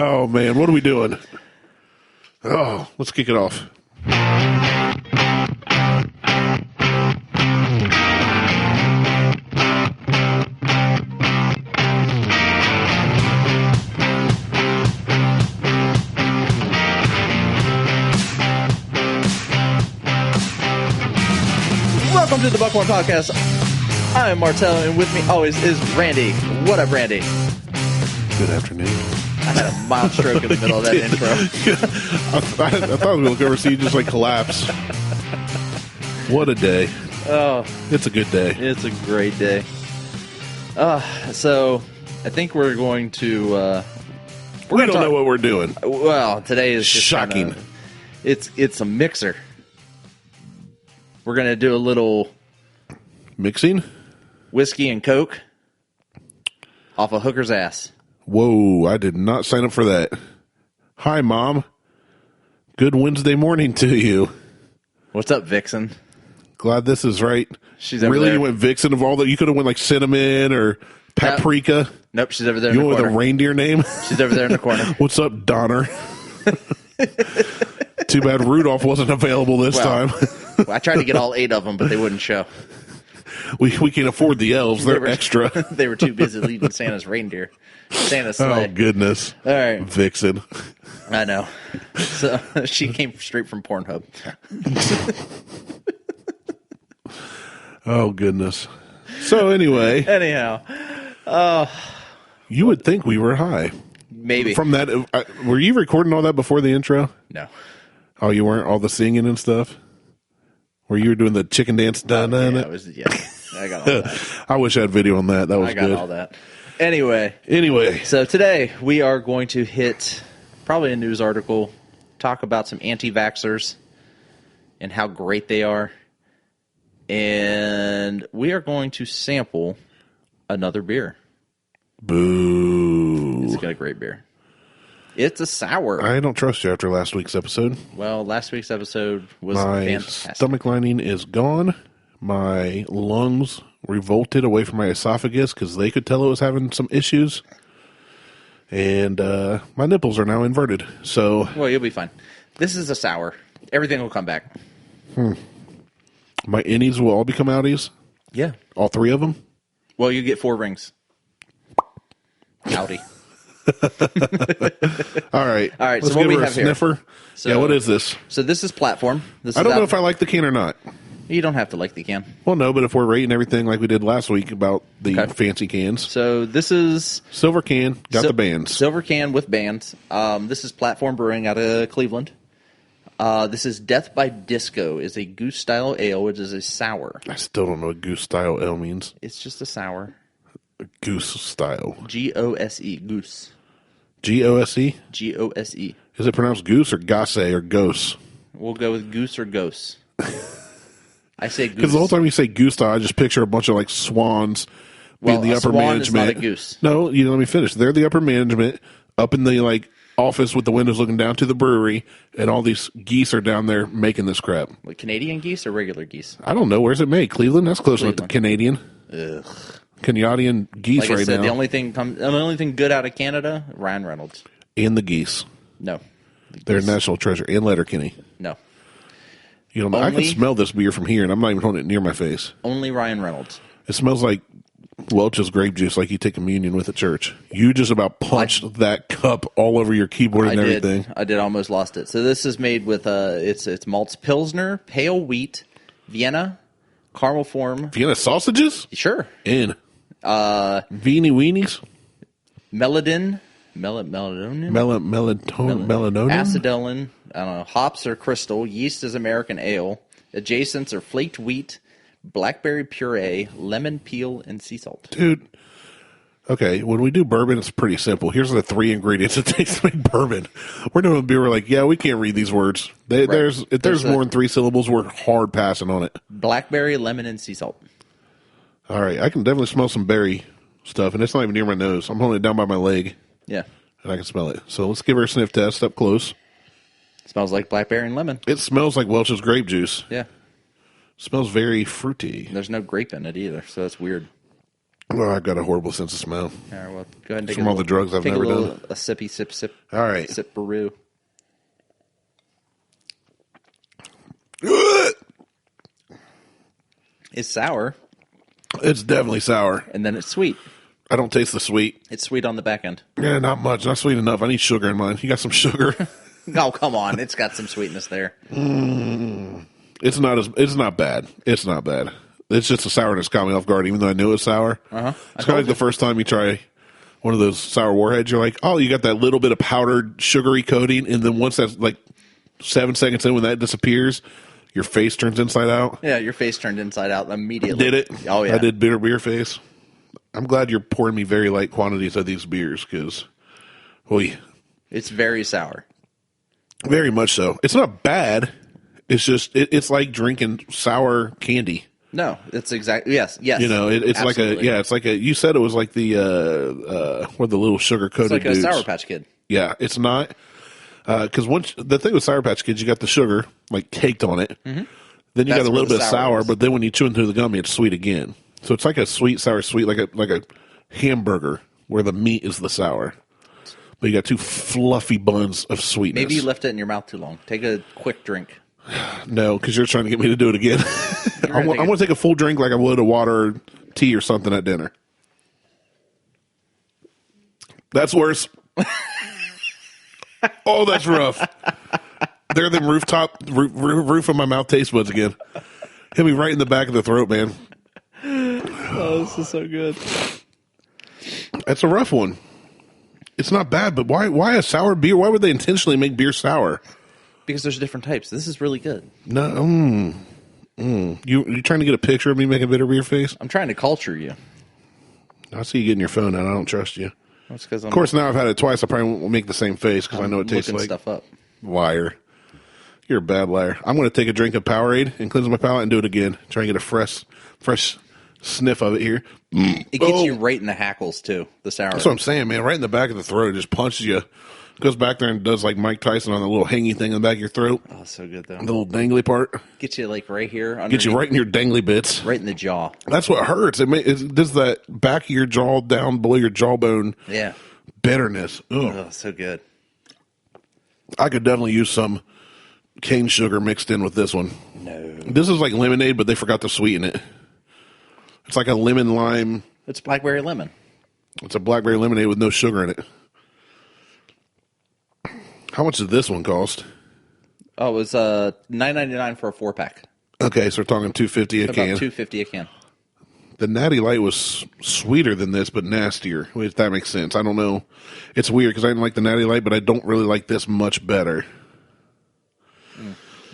Oh, man, what are we doing? Oh, let's kick it off. Welcome to the Buckhorn Podcast. I am Martelle, and with me always is Randy. What up, Randy? Good afternoon. I had a mild stroke in the middle of that intro. I thought I was going to look over and see you just like collapse. What a day. Oh, It's a good day. it's a great day. So I think we're going to. We don't know what we're doing. Well, today is just Shocking. It's a mixer. We're gonna do a little Mixing? whiskey and Coke off a hooker's ass. Whoa, I did not sign up for that. Hi, Mom. Good Wednesday morning to you. What's up, Vixen? Glad this is right. She's over really, there. you went Vixen of all that? You could have went like cinnamon or paprika. Nope, she's over there. You in the went with corner. a reindeer name? She's over there in the corner. What's up, Donner? Too bad Rudolph wasn't available this time. I tried to get all 8 of them, but they wouldn't show. We can't afford the elves. They're extra. They were too busy leading Santa's reindeer. Santa's sleigh. Oh, goodness. All right. Vixen. I know. So she came straight from Pornhub. Oh, goodness. So, anyway, Anyhow, you would think we were high. maybe. From that, were you recording all that before the intro? No. Oh, you weren't? All the singing and stuff? Where you were doing the chicken dance? Yeah, I got all that. I wish I had video on that. That was I got good. all that. Anyway, so today we are going to hit probably a news article, talk about some anti-vaxxers and how great they are. And we are going to sample another beer. Boo. It's got a great beer. It's a sour. I don't trust you after last week's episode. Well, last week's episode was My fantastic. stomach lining is gone. My lungs revolted away from my esophagus because they could tell it was having some issues. And my nipples are now inverted. So Well, you'll be fine. This is a sour. Everything will come back. my innies will all become outies. Yeah. All 3 of them. Well, you get 4 rings. Howdy. All right. All right, Let's so what give we her a have here. sniffer. So- Yeah, what is this? So this is Platform. This I is don't know out- if I like the can or not. You don't have to like the can. Well, no, but if we're rating everything like we did last week about the Okay. fancy cans. So this is Silver can, got the bands. Silver can with bands. This is Platform Brewing out of Cleveland. This is Death by Disco. Is a goose style ale, which is a sour. I still don't know what goose style ale means. It's just a sour. Goose style. Gose, goose. Gose? Gose. Is it pronounced goose or Gose or gose? We'll go with goose or gose. I say goose. Because the whole time you say goose style, I just picture a bunch of like swans being Well, the a upper swan management. is not a goose. No, you let me finish. They're the upper management up in the like office with the windows looking down to the brewery, and all these geese are down there making this crap. Like Canadian geese or regular geese? I don't know. Where's it made? Cleveland? That's close enough to Cleveland. Canadian. Ugh. Canadian geese Like I right said, now. the only thing good out of Canada, Ryan Reynolds. And the geese. No. They're a national treasure. And Letterkenny. No. You know, I can Only- smell this beer from here, and I'm not even holding it near my face. Only Ryan Reynolds. It smells like Welch's grape juice, like you take communion with at church. You just about punched that cup all over your keyboard and everything. I did almost lost it. So this is made with it's malts Pilsner, pale wheat, Vienna, caramel form. Vienna sausages? Sure. In. Veenie weenies? Melodin. Melatonin. Melatonin? Acidulin. I don't know. Hops are crystal. Yeast is American ale. Adjacents are flaked wheat, blackberry puree, lemon peel, and sea salt. Dude. Okay, when we do bourbon, it's pretty simple. Here's the 3 ingredients it takes to make bourbon. We're doing a beer, we're like, yeah, we can't read these words. If there's There's more than 3 syllables, we're hard passing on it. Blackberry, lemon, and sea salt. All right, I can definitely smell some berry stuff, and it's not even near my nose. I'm holding it down by my leg, Yeah. and I can smell it. So let's give her a sniff test up close. Smells like blackberry and lemon. It smells like Welch's grape juice. Yeah. Smells very fruity. There's no grape in it either, so that's weird. Well, I've got a horrible sense of smell. All right, well, go ahead and take from all the drugs I've never done. A sippy sip. All right. Sip brew. It's sour. It's definitely sour. And then it's sweet. I don't taste the sweet. It's sweet on the back end. Yeah, not much. Not sweet enough. I need sugar in mine. You got some sugar? Oh, come on. It's got some sweetness there. It's not bad. It's not bad. It's just the sourness caught me off guard, even though I knew it was sour. Uh-huh. It's kind of like the first time you try one of those sour warheads, you're like, oh, you got that little bit of powdered sugary coating, and then once that's like 7 seconds in, when that disappears, your face turns inside out. Yeah, your face turned inside out immediately. Did it? Oh, yeah. I did bitter beer face. I'm glad you're pouring me very light quantities of these beers, because, it's very sour. Very much so. It's not bad. It's just, it's like drinking sour candy. No, it's exactly, yes. You know, it's absolutely. it's like you said it was like the little sugar coated It's like dudes. a Sour Patch Kid. Yeah, it's not, because once the thing with Sour Patch Kids, you got the sugar like caked on it. Mm-hmm. Then you got a little bit of sour, but then when you chew into the gummy, it's sweet again. So it's like a sweet, sour, sweet, like a hamburger where the meat is the sour. But you got two fluffy buns of sweetness. Maybe you left it in your mouth too long. Take a quick drink. No, because you're trying to get me to do it again. I want to take a full drink like I would a water, or tea, or something at dinner. That's worse. Oh, that's rough. They're the roof of my mouth taste buds again. Hit me right in the back of the throat, man. Oh, this is so good. That's a rough one. It's not bad, but why a sour beer? Why would they intentionally make beer sour? Because there's different types. This is really good. No, You trying to get a picture of me making bitter beer face? I'm trying to culture you. I see you getting your phone out. I don't trust you. That's because of course, now I've had it twice. I probably won't make the same face because I know it tastes like stuff up. Liar. You're a bad liar. I'm going to take a drink of Powerade and cleanse my palate and do it again. Try and get a fresh sniff of it here. It gets you right in the hackles too. The sour. That's what I'm saying, man. Right in the back of the throat. It just punches you. Goes back there and does like Mike Tyson on the little hangy thing in the back of your throat. Oh, so good though. The little dangly part. Gets you like right here. Get you right in your dangly bits. Right in the jaw. That's what hurts. It does that back of your jaw down below your jawbone. Yeah. Bitterness. Ugh. Oh, so good. I could definitely use some cane sugar mixed in with this one. No. This is like lemonade, but they forgot to sweeten it. It's like a lemon lime. It's blackberry lemon. It's a blackberry lemonade with no sugar in it. How much did this one cost? Oh, it was $9.99 for a 4-pack. Okay, so we're talking $2.50 a can. About $2.50 a can. The Natty Light was sweeter than this, but nastier. If that makes sense. I don't know. It's weird because I didn't like the Natty Light, but I don't really like this much better.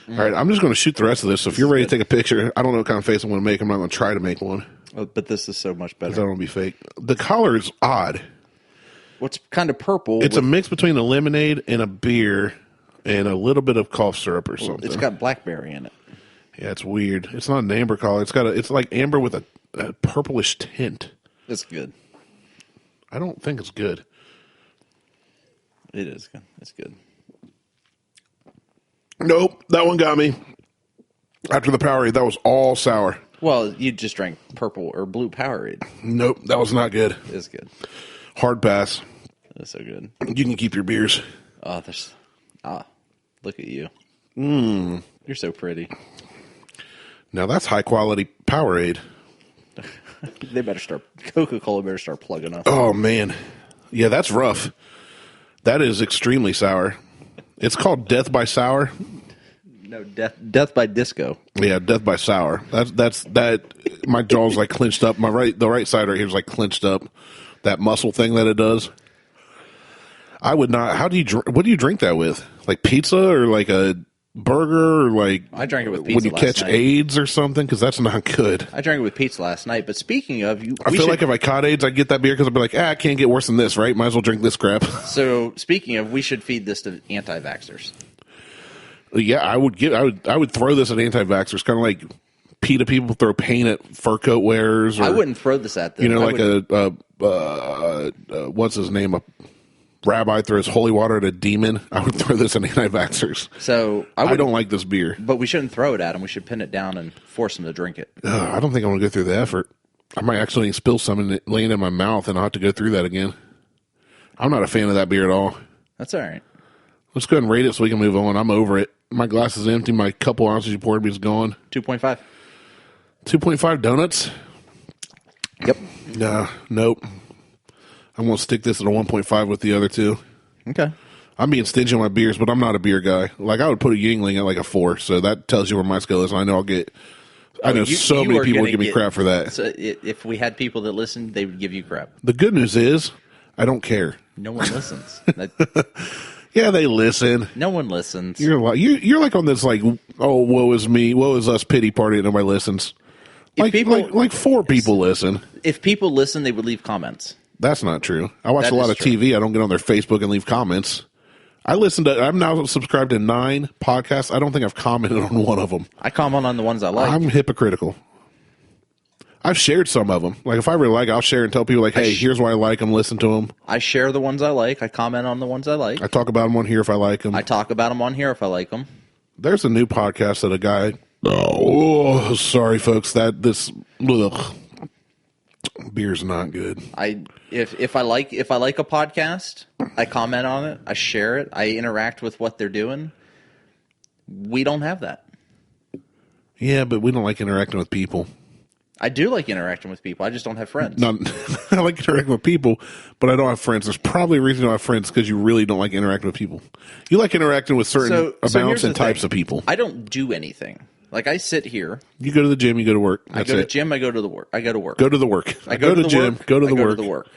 All right, I'm just going to shoot the rest of this. So if you're ready to take a picture, I don't know what kind of face I'm going to make. I'm not going to try to make one. Oh, but this is so much better. Because I don't want to be fake. The color is odd. What's kind of purple? It's a mix between a lemonade and a beer and a little bit of cough syrup or something. It's got blackberry in it. Yeah, it's weird. It's not an amber color. It's like amber with a purplish tint. It's good. I don't think it's good. It is good. It's good. Nope, that one got me. After the Powerade, that was all sour. Well, you just drank purple or blue Powerade. Nope, that was not good. It's good. Hard pass. That's so good. You can keep your beers. Oh, look at you. You're so pretty. Now that's high quality Powerade. They better start. Coca-Cola better start plugging up. Oh man, yeah, that's rough. That is extremely sour. It's called Death by Sour. No, Death by Disco. Yeah, Death by Sour. That's my jaw's like clenched up. The right side right here is like clenched up. That muscle thing that it does. I would not. What do you drink that with? Like pizza or like a burger or like? I drank it with pizza when you catch night. AIDS or something, because that's not good. I drank it with pizza last night. But speaking of, I feel like if I caught AIDS, I'd get that beer because I'd be like, I can't get worse than this, right? Might as well drink this crap. So speaking of, we should feed this to anti-vaxxers. Yeah, I would throw this at anti-vaxxers, kind of like PETA people throw paint at fur coat wearers. Or, I wouldn't throw this at them. You know, what's his name? A rabbi throws holy water at a demon. I would throw this at anti-vaxxers. So I don't like this beer. But we shouldn't throw it at them. We should pin it down and force them to drink it. I don't think I want to go through the effort. I might accidentally spill some and it land in my mouth, and I'll have to go through that again. I'm not a fan of that beer at all. That's all right. Let's go ahead and rate it so we can move on. I'm over it. My glass is empty. My couple ounces you poured me is gone. 2.5. 2.5 donuts? Yep. Nah, nope. I'm going to stick this at a 1.5 with the other two. Okay. I'm being stingy on my beers, but I'm not a beer guy. Like, I would put a Yingling at like a 4, so that tells you where my scale is. And I know I know so many people would give me crap for that. So if we had people that listened, they would give you crap. The good news is, I don't care. No one listens. Yeah, they listen. No one listens. You're like on this like, oh, woe is me, woe is us pity party, and nobody listens. Like 4 people listen. If people listen, they would leave comments. That's not true. I watch a lot of TV. I don't get on their Facebook and leave comments. I'm now subscribed to 9 podcasts. I don't think I've commented on one of them. I comment on the ones I like. I'm hypocritical. I've shared some of them. Like, if I really like, I'll share and tell people, like, hey, here's why I like them, listen to them. I share the ones I like. I comment on the ones I like. I talk about them on here if I like them. I talk about them on here if I like them. There's a new podcast that a guy... Oh, sorry, folks. Beer's not good. If I like a podcast, I comment on it. I share it. I interact with what they're doing. We don't have that. Yeah, but we don't like interacting with people. I do like interacting with people. I just don't have friends. No, I like interacting with people, but I don't have friends. There's probably a reason you don't have friends because you really don't like interacting with people. You like interacting with certain amounts and types of people. I don't do anything. Like, I sit here. You go to the gym, you go to work. I go to the gym, I go to the work. I go to work. Go to the work. I go to the gym, go to the work. Go to the work.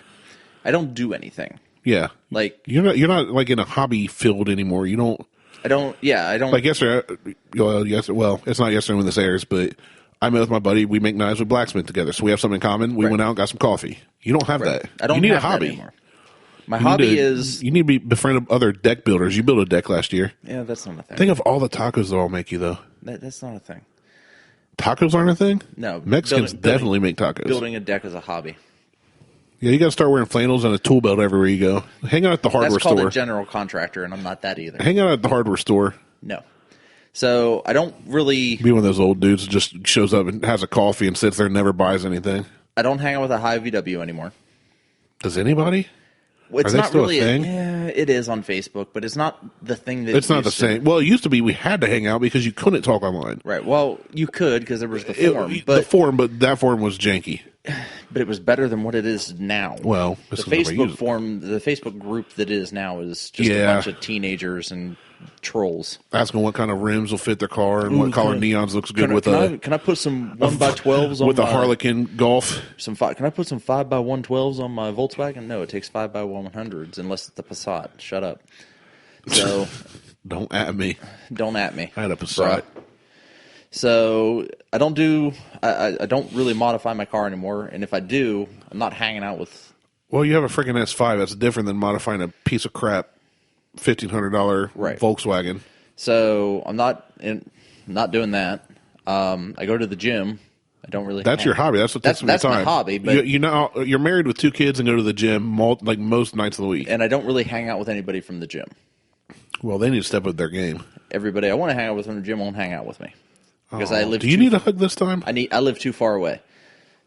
I don't do anything. Yeah. Like, you're not like in a hobby field anymore. You don't. I don't. Like yesterday. Well, it's not yesterday when this airs, but I met with my buddy. We make knives with blacksmith together, so we have something in common. We went out and got some coffee. You don't have that. I don't. You need have a hobby. That anymore. My hobby is you need to befriend other deck builders. You built a deck last year. Yeah, that's not a thing. Think of all the tacos they'll make you though. That's not a thing. Tacos aren't a thing? No. Mexicans definitely make tacos. Building a deck is a hobby. Yeah, you got to start wearing flannels and a tool belt everywhere you go. Hang out at the hardware store. That's called a general contractor, and I'm not that either. Hang out at the hardware store. No. So I don't really... Be one of those old dudes that just shows up and has a coffee and sits there and never buys anything. I don't hang out with a high VW anymore. Does anybody? It's not still really a thing? Yeah, it is on Facebook, but it's not the thing that it's not the same. Well, it used to be we had to hang out because you couldn't talk online. Right. Well, you could because there was the forum. But that forum was janky. But it was better than what it is now. Well, the Facebook forum, the Facebook group that it is now is just a bunch of teenagers and trolls asking what kind of rims will fit their car and what color neons looks good with Can I put some 1x12s on with a Harlequin Golf? Can I put some 5x112s on my Volkswagen? No, it takes 5x100s unless it's the Passat. Shut up. So don't at me. Don't at me. I had a Passat. So I don't really modify my car anymore, and if I do, I'm not hanging out with. Well, you have a freaking S5. That's different than modifying a piece of crap $1,500 Volkswagen. So I'm not doing that. I go to the gym. I don't really. That's your hobby. That's what takes me time. That's my hobby. But you're married with 2 kids and go to the gym like most nights of the week. And I don't really hang out with anybody from the gym. Well, they need to step up their game. Everybody I want to hang out with from the gym won't hang out with me because I live. Do you need a hug this time? I live too far away.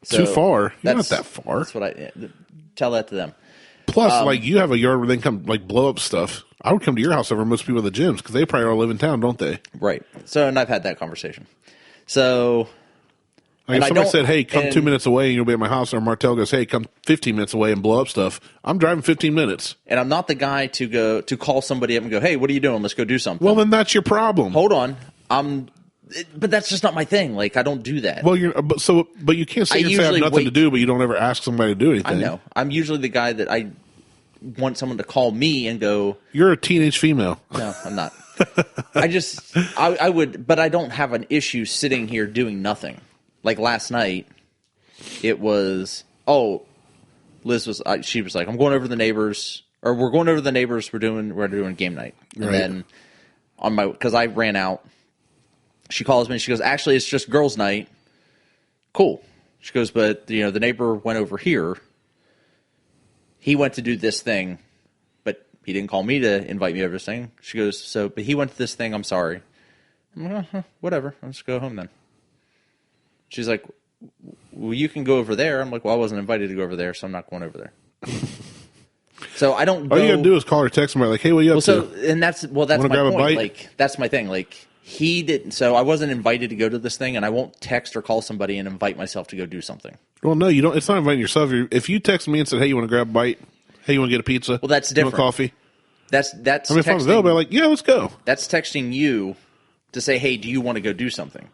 So too far? You're not that far. That's what tell that to them. Plus, you have a yard where they can come blow up stuff. I would come to your house over most people at the gyms because they probably all live in town, don't they? Right. So, and I've had that conversation. So, if somebody said, "Hey, come 2 minutes away and you'll be at my house," or Martelle goes, "Hey, come 15 minutes away and blow up stuff," I'm driving 15 minutes. And I'm not the guy to call somebody up and go, "Hey, what are you doing? Let's go do something." Well, then that's your problem. Hold on, but that's just not my thing. Like, I don't do that. Well, but you can't say I have nothing to do, but you don't ever ask somebody to do anything. I know. I'm usually the guy that I want someone to call me and go, "You're a teenage female." No, I'm not. I would, but I don't have an issue sitting here doing nothing. Like last night, it was, Liz she was like, "I'm going over to the neighbors, or we're going over to the neighbors. We're doing game night." And then because I ran out, she calls me and she goes, "Actually, it's just girls' night." Cool. She goes, "But the neighbor went over here. He went to do this thing, but he didn't call me to invite me over to this thing." She goes, but he went to this thing. I'm sorry." I'm like, whatever. I'll just go home then. She's like, well, you can go over there. I'm like, well, I wasn't invited to go over there, so I'm not going over there. So I don't go. All you gotta do is call or text somebody like, hey, what are you up to? And that's my grab a point. bite? Like, that's my thing. Like, he didn't. So I wasn't invited to go to this thing, and I won't text or call somebody and invite myself to go do something. Well, no, you don't. It's not inviting yourself. If you text me and said, hey, you want to grab a bite? Hey, you want to get a pizza? Well, that's You want different. coffee? That's I mean, if I'm available, I'm like, yeah, let's go. That's texting you to say, hey, do you want to go do something?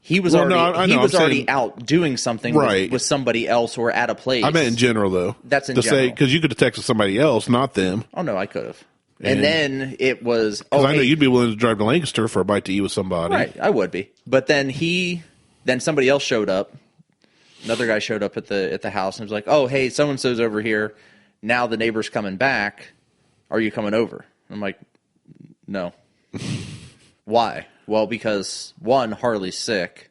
He was Well, already no, already out doing something Right. with somebody else or at a place. I meant in general, though. That's in to general. say, because you could have texted somebody else, not them. Oh, no, I could have. And then it was... Because I know hey, you'd be willing to drive to Lancaster for a bite to eat with somebody. right, I would be. But then somebody else showed up. Another guy showed up at the house and was like, oh, hey, so-and-so's over here. Now the neighbor's coming back. Are you coming over? I'm like, no. Why? Well, because, one, Harley's sick.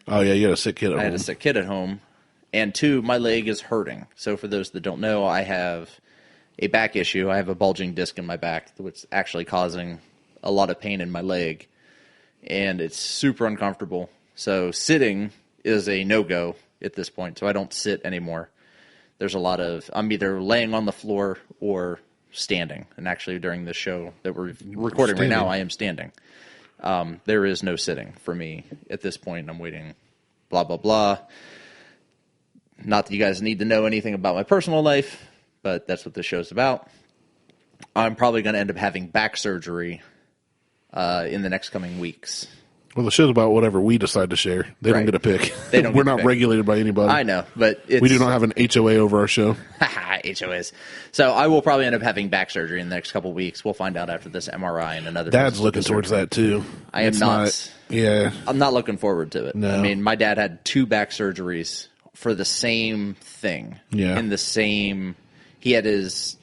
Oh, yeah, you had a sick kid at home. I had a sick kid at home. And two, my leg is hurting. So for those that don't know, I have a back issue. I have a bulging disc in my back, which is actually causing a lot of pain in my leg. And it's super uncomfortable. So sitting is a no-go at this point. So I don't sit anymore. There's a lot of, I'm either laying on the floor or standing. And actually during this show that we're recording right now, I am standing. There is no sitting for me at this point. I'm waiting, blah, blah, blah. Not that you guys need to know anything about my personal life, but that's what this show's about. I'm probably going to end up having back surgery in the next coming weeks. Well, the show's about whatever we decide to share. They don't Right. get a pick. They don't We're get to not pick. regulated by anybody. I know, but We do not have an HOA over our show. HOAs. So I will probably end up having back surgery in the next couple of weeks. We'll find out after this MRI and another. Dad's looking towards that, too. I am It's not. Yeah. I'm not looking forward to it. No. I mean, my dad had 2 back surgeries for the same thing. Yeah. In the same, he had his,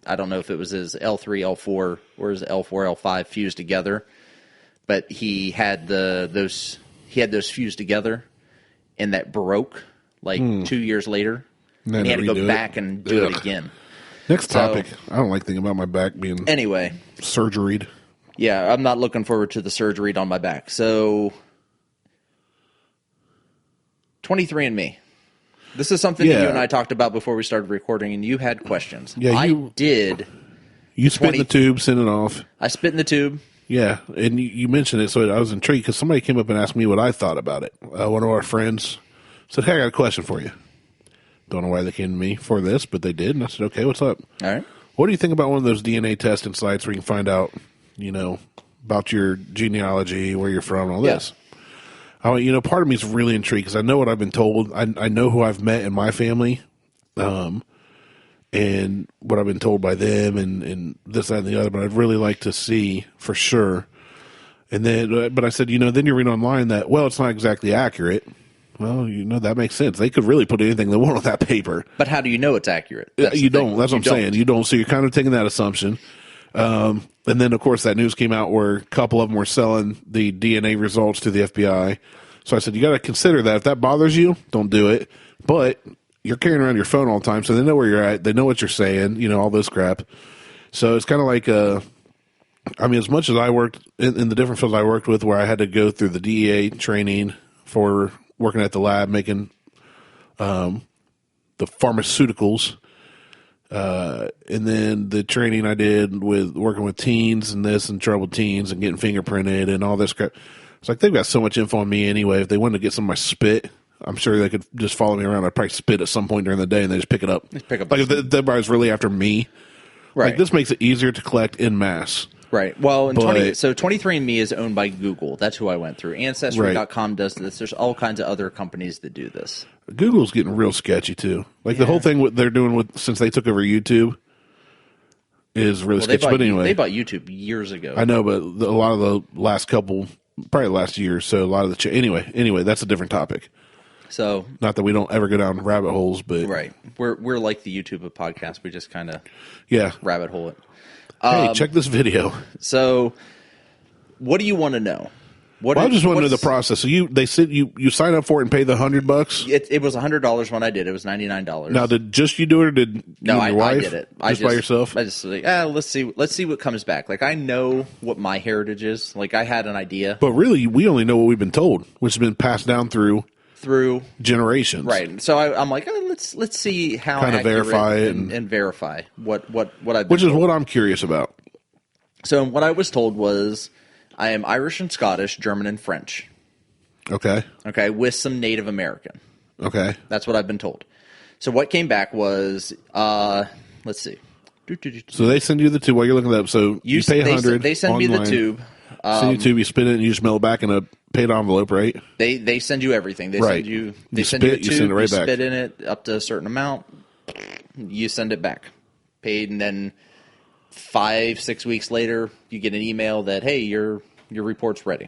I don't know if it was his L3, L4, or his L4, L5 fused together, but he had those fused together, and that broke like 2 years later. And And he had to redo go it. back and do Ugh. it again. Next So- topic. I don't like thinking about my back being Anyway, surgeried. yeah, I'm not looking forward to the surgery on my back. So, 23andMe. This is something that Yeah. you and I talked about before we started recording, and you had questions. Yeah, I you- did. You spit in the tube, send it off. I spit in the tube. Yeah, and you mentioned it, so I was intrigued because somebody came up and asked me what I thought about it. One of our friends said, hey, I got a question for you. Don't know why they came to me for this, but they did, and I said, okay, what's up? All right. What do you think about one of those DNA testing sites where you can find out, about your genealogy, where you're from, and all this? Part of me is really intrigued because I know what I've been told. I know who I've met in my family, and what I've been told by them, and this, that, and the other. But I'd really like to see for sure. And then, but I said, then you read online that, well, it's not exactly accurate. Well, that makes sense. They could really put anything they want on that paper. But how do you know it's accurate? That's You the don't. thing. That's what I'm saying. You don't. So you're kind of taking that assumption. And then, of course, that news came out where a couple of them were selling the DNA results to the FBI. So I said, you got to consider that. If that bothers you, don't do it. But you're carrying around your phone all the time, so they know where you're at. They know what you're saying, all this crap. So it's kind of like, as much as I worked in the different fields I worked with where I had to go through the DEA training for working at the lab making the pharmaceuticals, and then the training I did with working with teens and this and troubled teens and getting fingerprinted and all this crap. It's like they've got so much info on me anyway. If they wanted to get some of my spit, I'm sure they could just follow me around. I'd probably spit at some point during the day and they just pick it up. Like if everybody's really after me, Right. like this makes it easier to collect in mass. Right. Well, But- so 23andMe is owned by Google. That's who I went through. Ancestry.com does this. There's all kinds of other companies that do this. Google's getting real sketchy too. Like the whole thing what they're doing since they took over YouTube is really sketchy. But anyway, they bought YouTube years ago. I know, but a lot of the last couple, probably the last year or so, a lot of the anyway, that's a different topic. So Not that we don't ever go down rabbit holes, but right, we're like the YouTube of podcasts. We just kind of yeah. rabbit hole it. Hey, check this video. So, what do you want to know? I just want to know the process. So they said you sign up for it and pay the $100. It was $100 when I did. It was $99. Now, did just you do it, or did No, you and your I wife? did it. Just by yourself? I just like, let's see what comes back. Like I know what my heritage is. Like I had an idea. But really, we only know what we've been told, which has been passed down through through generations. Right. So I'm like, let's see how kind of accurate verify it and verify what I've been which is told. what I'm curious about. So what I was told was I am Irish and Scottish, German and French. Okay. Okay, with some Native American. Okay. That's what I've been told. So what came back was, let's see. So they send you the tube while you're looking it up. So you pay $100. They send online, me the tube. Send you the tube, you spin it, and you just mail it back in a paid envelope, right? They send you everything. They Right. send you You send you a spit, tube, you send it right you back. spit in it up to a certain amount, you send it back. Paid, and then 5-6 weeks later, you get an email that, hey, your report's ready.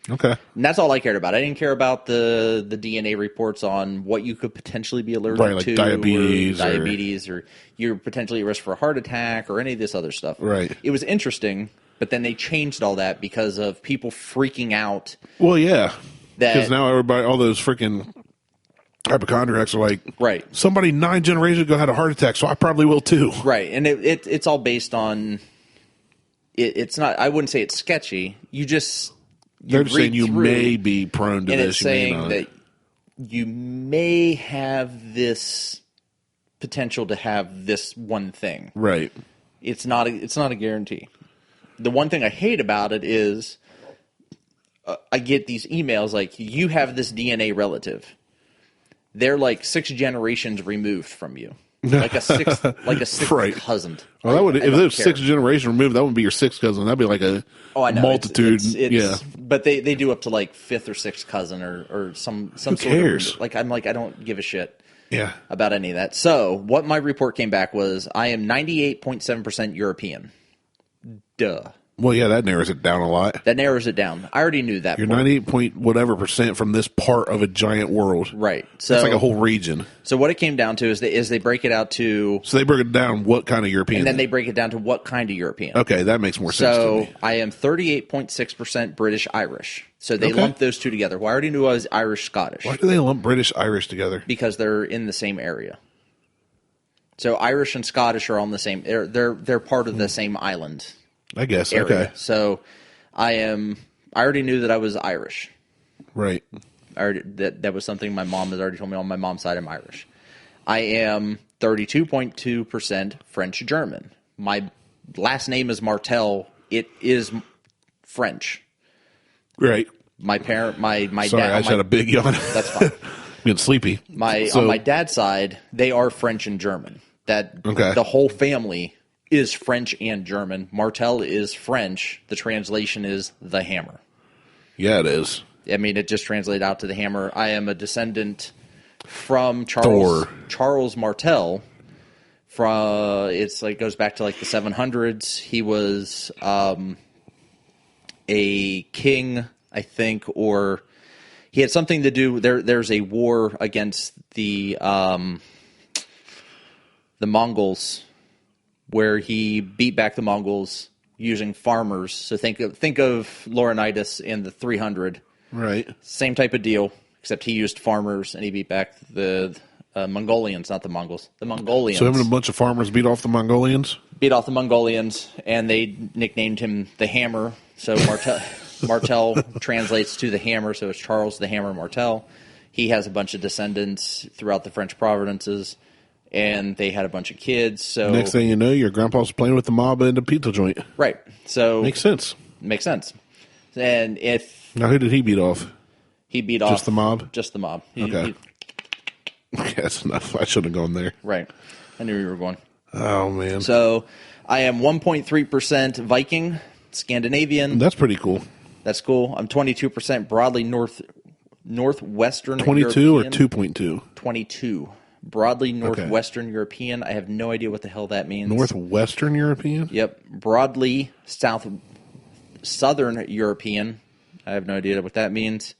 Okay. And that's all I cared about. I didn't care about the DNA reports on what you could potentially be allergic Right, like to, diabetes or you're potentially at risk for a heart attack, or any of this other stuff. Right. It was interesting, but then they changed all that because of people freaking out. Well, yeah. That- Because now everybody, all those freaking hypochondriacs are like, Right. somebody 9 generations ago had a heart attack, so I probably will too. Right, and it's all based on. It's not. I wouldn't say it's sketchy. They're just saying you through, may be prone to and this. it's you may saying not. that you may have this potential to have this one thing. Right. It's not a guarantee. The one thing I hate about it is I get these emails like, you have this DNA relative. They're like 6 generations removed from you. Like a sixth Right. cousin. Well, that would, if don't there's care. 6 generations removed, that wouldn't be your 6th cousin. That'd be like a I know. multitude. It's, yeah. But they do up to like 5th or 6th cousin or some sort cares? of, I'm like, I don't give a shit Yeah. about any of that. So what my report came back was I am 98.7% European. Duh. Well, yeah, that narrows it down a lot. That narrows it down. I already knew that. You're part. 98 point whatever % from this part of a giant world. Right. So It's like a whole region. So what it came down to is they break it out to, So they break it down what kind of European. and then they break it down to what kind of European. Okay, that makes more sense to So me. I am 38.6% British Irish. So they Okay. lumped those two together. Well, I already knew I was Irish Scottish Why do they lump British Irish together? because they're in the same area. So Irish and Scottish are on the same. They're part of the same island I guess. area. Okay. So I already knew that I was Irish. Right. That was something my mom has already told me. On my mom's side, I'm Irish. I am 32.2% French German. My last name is Martelle. It is French. Right. My parent, my Sorry, dad. I just had a big yawn. That's fine. Getting sleepy. On my dad's side, they are French and German. Okay. The whole family is French and German. Martelle is French. The translation is the hammer. Yeah, it is. I mean, it just translated out to the hammer. I am a descendant from Charles Martelle. Goes back to like the 700s. He was a king, I think, or he had something to do. There's a war against the Mongols, where he beat back the Mongols using farmers. So think of Laurinaitis in the 300. Right. Same type of deal, except he used farmers and he beat back the Mongolians, not the Mongols. The Mongolians. So him and a bunch of farmers beat off the Mongolians? Beat off the Mongolians, and they nicknamed him the Hammer. So Martelle translates to the Hammer, so it's Charles the Hammer Martelle. He has a bunch of descendants throughout the French provinces, and they had a bunch of kids. So Next thing you know, your grandpa's playing with the mob in the pizza joint. right. So Makes sense. Makes sense. And if Now, who did he beat off? he beat off Just the mob? just the mob. Okay. Okay, that's enough. I should have gone there. Right. I knew you were going. Oh, man. So I am 1.3% Viking, Scandinavian. That's pretty cool. That's cool. I'm 22% broadly northwestern 22 European. or 2.2? 22. Broadly northwestern European. I have no idea what the hell that means. Northwestern European? Yep. Broadly southern European. I have no idea what that means.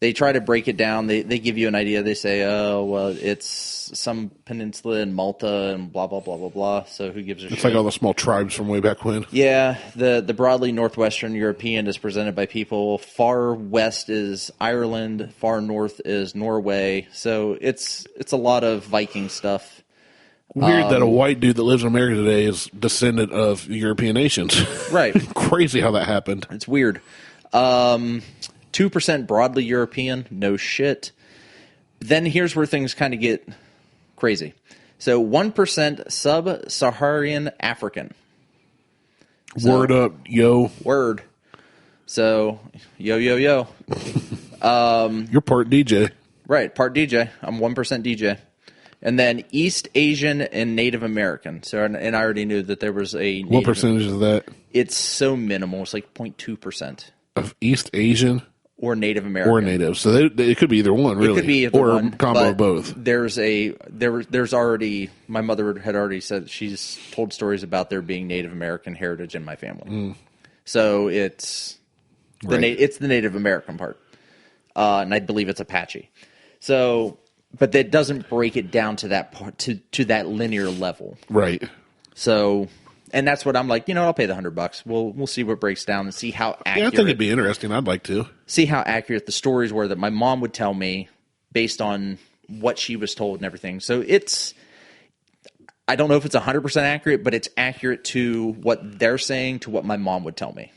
They try to break it down. They give you an idea. They say, oh, well, it's some peninsula in Malta and blah, blah, blah, blah, blah. So who gives a shit? It's like all the small tribes from way back when. Yeah, the broadly northwestern European is presented by people. Far west is Ireland. Far north is Norway. So it's a lot of Viking stuff. Weird that a white dude that lives in America today is descendant of European nations. Right. Crazy how that happened. It's weird. 2% broadly European. No shit. Then here's where things kind of get crazy. So 1% sub-Saharan African. Word up, yo. Word. So, yo. You're part DJ. Right, part DJ. I'm 1% DJ. And then East Asian and Native American. So, and I already knew that there was a... What percentage is that? It's so minimal. It's like 0.2%. Of East Asian? Or Native American. Or Native. So it could be either one, really. It could be either or one. Or a combo of both. There's already... My mother had already said... She's told stories about there being Native American heritage in my family. So it's... It's the Native American part. And I believe it's Apache. So... But that doesn't break it down to that part, to that linear level. Right. So... And that's what I'm like, I'll pay the $100. We'll see what breaks down and see how accurate. Yeah, I think it'd be interesting. I'd like to see how accurate the stories were that my mom would tell me based on what she was told and everything. So I don't know if it's 100% accurate, but it's accurate to what they're saying to what my mom would tell me.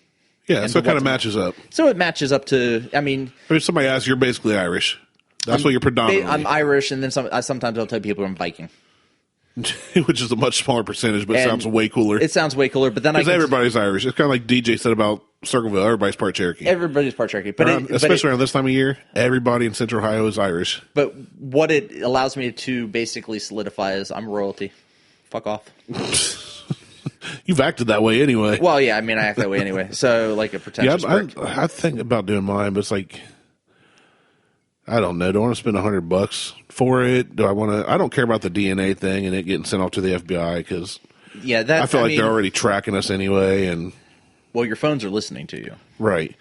Yeah, so it kind of matches up. So it matches up to. I mean, somebody asks, you're basically Irish. That's what you're predominantly. I'm Irish, and then sometimes I'll tell people I'm Viking. Which is a much smaller percentage, but sounds way cooler. It sounds way cooler, but then because everybody's Irish. It's kind of like DJ said about Circleville. Everybody's part Cherokee. Everybody's part Cherokee, but especially around this time of year, everybody in Central Ohio is Irish. But what it allows me to basically solidify is I'm royalty. Fuck off. You've acted that way anyway. Well, yeah, I mean, I act that way anyway. So, like a pretentious prick. I think about doing mine, but it's like, I don't know. Do I want to spend $100 for it? Do I want to? I don't care about the DNA thing and it getting sent off to the FBI because I feel like they're already tracking us anyway. And well, your phones are listening to you, right?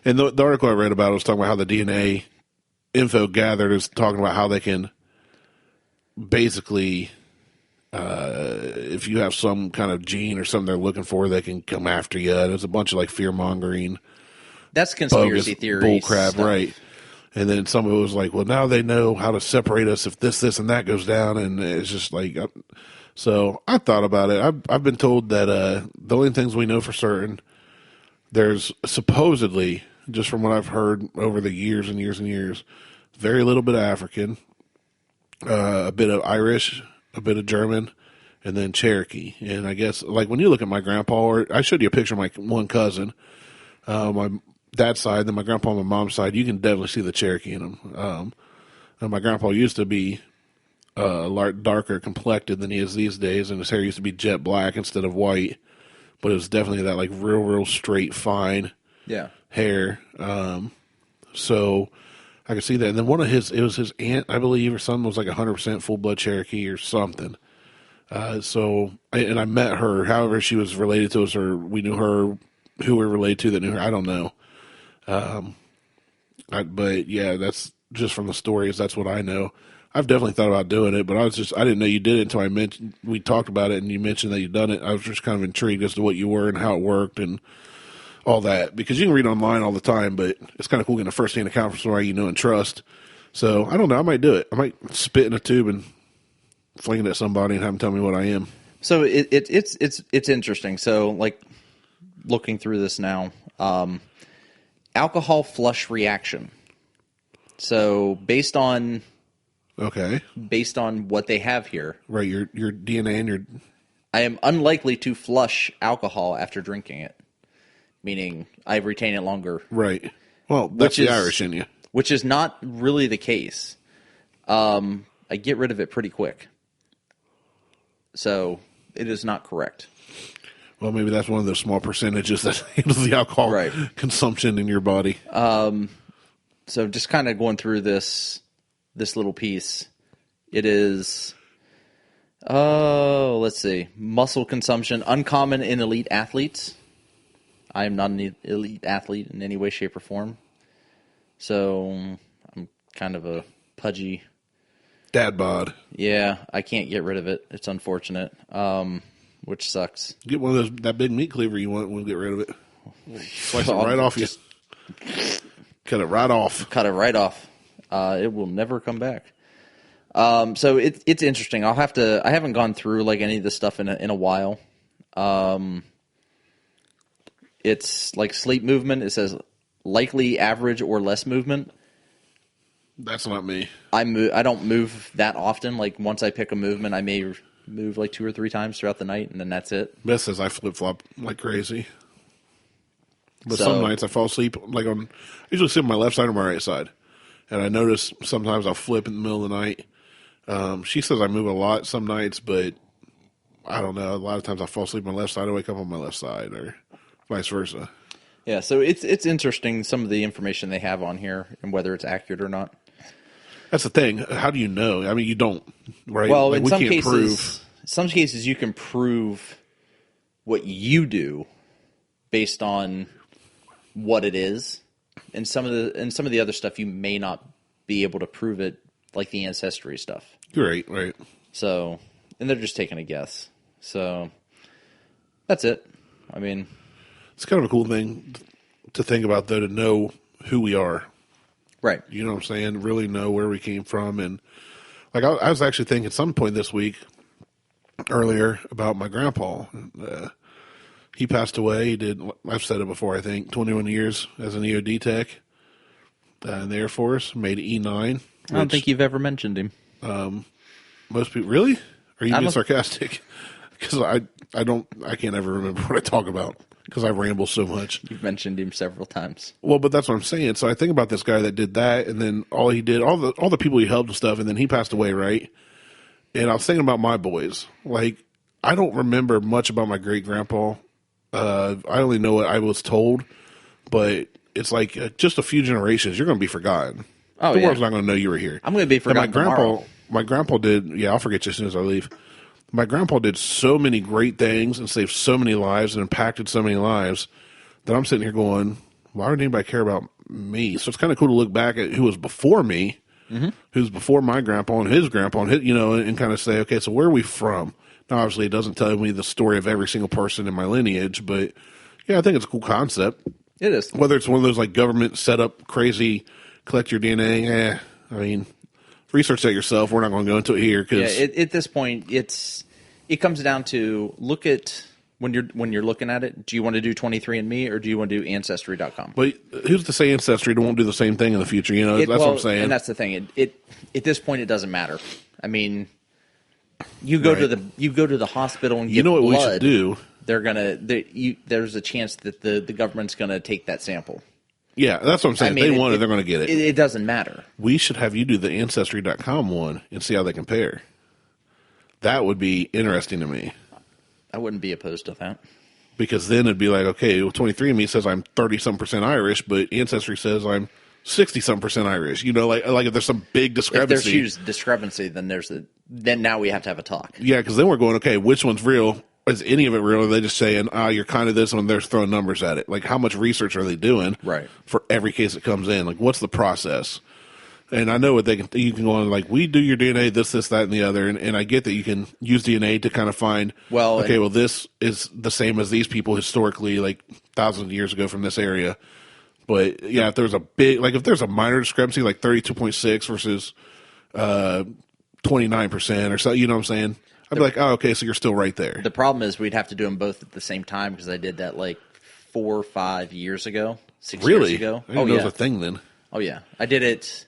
And the article I read about was talking about how the DNA info gathered is talking about how they can basically, if you have some kind of gene or something they're looking for, they can come after you. There's a bunch of like fear mongering. That's conspiracy theory bullcrap, right? And then some of it was like, well, now they know how to separate us if this, and that goes down. And it's just like, so I thought about it. I've been told that the only things we know for certain, there's supposedly, just from what I've heard over the years and years and years, very little bit of African, a bit of Irish, a bit of German, and then Cherokee. And I guess, like, when you look at my grandpa, or I showed you a picture of my one cousin, my dad's side, then my grandpa on my mom's side, you can definitely see the Cherokee in him. And my grandpa used to be a lot darker complected than he is these days, and his hair used to be jet black instead of white. But it was definitely that like real straight, fine hair. So I could see that. And then it was his aunt, I believe, or something was like 100% full blood Cherokee or something. So I met her. However, she was related to us, or we knew her, who we were related to that knew her. I don't know. But yeah, that's just from the stories. That's what I know. I've definitely thought about doing it, but I didn't know you did it until we talked about it and you mentioned that you'd done it. I was just kind of intrigued as to what you were and how it worked and all that, because you can read online all the time, but it's kind of cool getting a first-hand account from somebody you know and trust. So I don't know. I might do it. I might spit in a tube and fling it at somebody and have them tell me what I am. So it's interesting. So like looking through this now, alcohol flush reaction. So based on what they have here, right? Your DNA and I am unlikely to flush alcohol after drinking it, meaning I retain it longer. Right. Well, that's the Irish in you, which is not really the case. I get rid of it pretty quick, so it is not correct. Well, maybe that's one of those small percentages that handles the alcohol consumption in your body. So just kind of going through this little piece, it is, let's see, muscle consumption, uncommon in elite athletes. I am not an elite athlete in any way, shape, or form. So I'm kind of a pudgy. Dad bod. Yeah, I can't get rid of it. It's unfortunate. Which sucks. Get one of that big meat cleaver you want, we'll get rid of it. Slice it right off you. Cut it right off. Cut it right off. It will never come back. So it's interesting. I haven't gone through like any of this stuff in a while. It's like sleep movement. It says likely average or less movement. That's not me. I don't move that often. Like once I pick a movement, I may move like 2 or 3 times throughout the night, and then that's it. Best says I flip flop like crazy. But So- some nights I fall asleep I usually sleep on my left side or my right side, and I notice sometimes I'll flip in the middle of the night. She says I move a lot some nights, but I don't know. A lot of times I fall asleep on my left side, I wake up on my left side, or vice versa. Yeah, so it's interesting some of the information they have on here and whether it's accurate or not. That's the thing. How do you know? I mean, you don't, right? Well, Like, in some cases, you can prove what you do based on what it is, and some of the other stuff you may not be able to prove it, like the ancestry stuff. Right, right. So, and they're just taking a guess. So, that's it. I mean, it's kind of a cool thing to think about, though, to know who we are. Right. You know what I'm saying? Really know where we came from. And like I was actually thinking at some point this week, earlier, about my grandpa. He passed away. He did, I've said it before, I think, 21 years as an EOD tech in the Air Force, made E9. I don't think you've ever mentioned him. Most people, really? Are you being sarcastic? Because I can't ever remember what I talk about because I ramble so much. You've mentioned him several times. Well, but that's what I'm saying. So I think about this guy that did that, and then all the people he helped and stuff, and then he passed away, right? And I was thinking about my boys. Like, I don't remember much about my great grandpa. I only know what I was told, but it's like just a few generations, you're going to be forgotten. Oh, the yeah. world's not going to know you were here. I'm going to be forgotten tomorrow. My grandpa did. Yeah, I'll forget you as soon as I leave. My grandpa did so many great things and saved so many lives and impacted so many lives that I'm sitting here going, why would anybody care about me? So it's kind of cool to look back at who was before me, who's before my grandpa and his grandpa, and kind of say, okay, so where are we from? Now, obviously, it doesn't tell me the story of every single person in my lineage, but yeah, I think it's a cool concept. It is. Whether it's one of those like government set up crazy, collect your DNA, I mean, research that yourself. We're not going to go into it here because at this point, it comes down to look at when you're looking at it. Do you want to do 23andMe or do you want to do Ancestry.com? But who's to say Ancestry won't do the same thing in the future? You know, that's what I'm saying. And that's the thing. It at this point, it doesn't matter. I mean, you go to the hospital and get what blood, we should do? There's a chance that the government's going to take that sample. Yeah, that's what I'm saying. If they want it, they're going to get it. It doesn't matter. We should have you do the Ancestry.com one and see how they compare. That would be interesting to me. I wouldn't be opposed to that. Because then it'd be like, okay, well, 23andMe says I'm 30-some% Irish, but Ancestry says I'm 60-some% Irish. You know, like if there's some big discrepancy. If there's huge discrepancy, then now we have to have a talk. Yeah, because then we're going, okay, which one's real? Is any of it real? Or are they just saying, you're kind of this one, they're throwing numbers at it? Like, how much research are they doing for every case that comes in? Like, what's the process? And I know what you can go on, like, we do your DNA, this, that, and the other. And I get that you can use DNA to kind of find, this is the same as these people historically, like thousands of years ago from this area. But yeah, if there's if there's a minor discrepancy, like 32.6 versus 29% or so, you know what I'm saying? I'd be like, oh, okay, so you're still right there. The problem is we'd have to do them both at the same time because I did that like 4 or 5 years ago, 6 years ago. I didn't know it was a thing then. Oh, yeah. I did it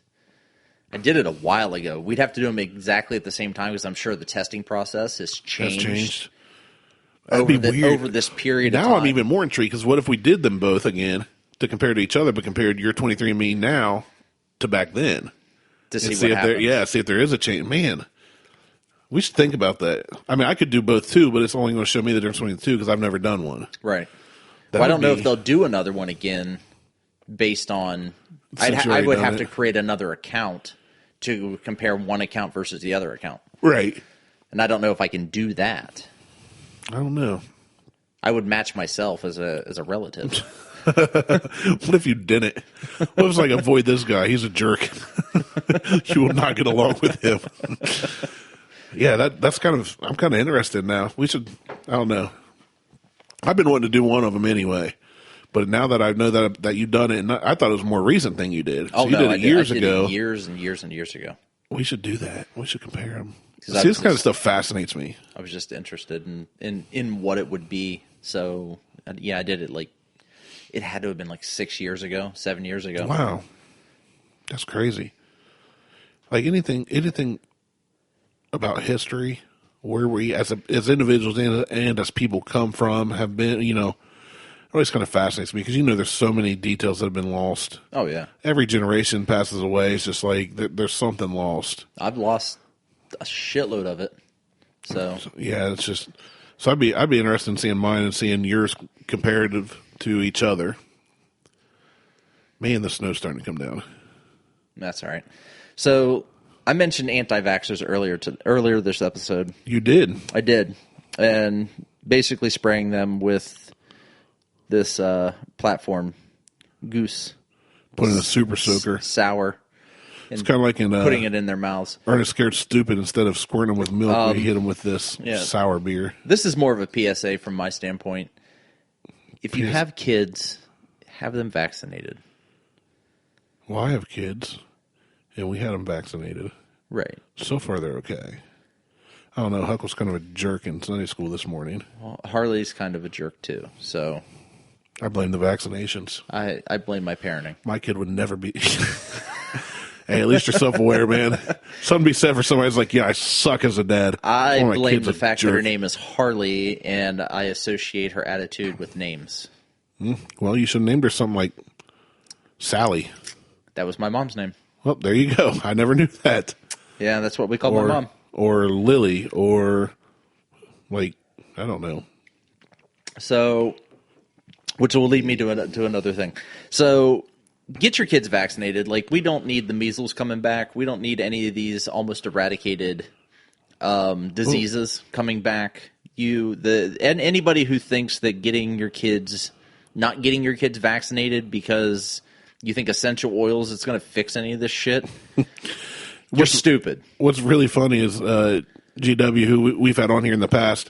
a while ago. We'd have to do them exactly at the same time because I'm sure the testing process has changed. Over this period of time. Now I'm even more intrigued because what if we did them both again to compare to each other, but compared your 23andMe now to back then? To see what happens. See if there is a change. Man, we should think about that. I mean, I could do both too, but it's only going to show me the difference between the two because I've never done one. Right. I don't know if they'll do another one again based on... I would have to create another account to compare one account versus the other account. Right. And I don't know if I can do that. I don't know. I would match myself as a relative. What if you didn't? What if it's like, avoid this guy? He's a jerk. You will not get along with him. Yeah, that's I'm kind of interested now. We should, I don't know. I've been wanting to do one of them anyway. But now that I know that you've done it, and I thought it was a more recent thing you did. Oh, so no, you did it years ago. Years and years and years ago. We should do that. We should compare them. See, this kind of stuff fascinates me. I was just interested in what it would be. So, yeah, I did it it had to have been like 6 years ago, 7 years ago. Wow. That's crazy. like anything about history, where we as individuals and as people come from, have been, it always kind of fascinates me because there's so many details that have been lost. Oh yeah, every generation passes away. It's just like there's something lost. I've lost a shitload of it. So yeah, it's just so I'd be interested in seeing mine and seeing yours comparative to each other. Man, the snow's starting to come down. That's all right. So I mentioned anti-vaxxers earlier this episode. You did. I did, and basically spraying them with this platform, Gose. Putting a super soaker. Sour. It's kind of like putting it in their mouths. Ernest Scared Stupid, instead of squirting them with milk, we hit them with this sour beer. This is more of a PSA from my standpoint. If you have kids, have them vaccinated. Well, I have kids, and we had them vaccinated. Right. So far, they're okay. I don't know. Huck was kind of a jerk in Sunday school this morning. Well, Harley's kind of a jerk, too. So I blame the vaccinations. I blame my parenting. My kid would never be... Hey, at least you're self-aware, man. Something be said for somebody who's like, yeah, I suck as a dad. I blame the fact that her name is Harley, and I associate her attitude with names. Well, you should have named her something like Sally. That was my mom's name. Well, there you go. I never knew that. Yeah, that's what we call my mom. Or Lily, or, like, I don't know. So, which will lead me to another thing. So, get your kids vaccinated. Like, we don't need the measles coming back. We don't need any of these almost eradicated diseases coming back. And anybody who thinks that not getting your kids vaccinated because you think essential oils is going to fix any of this shit, you're stupid. What's really funny is GW, who we've had on here in the past,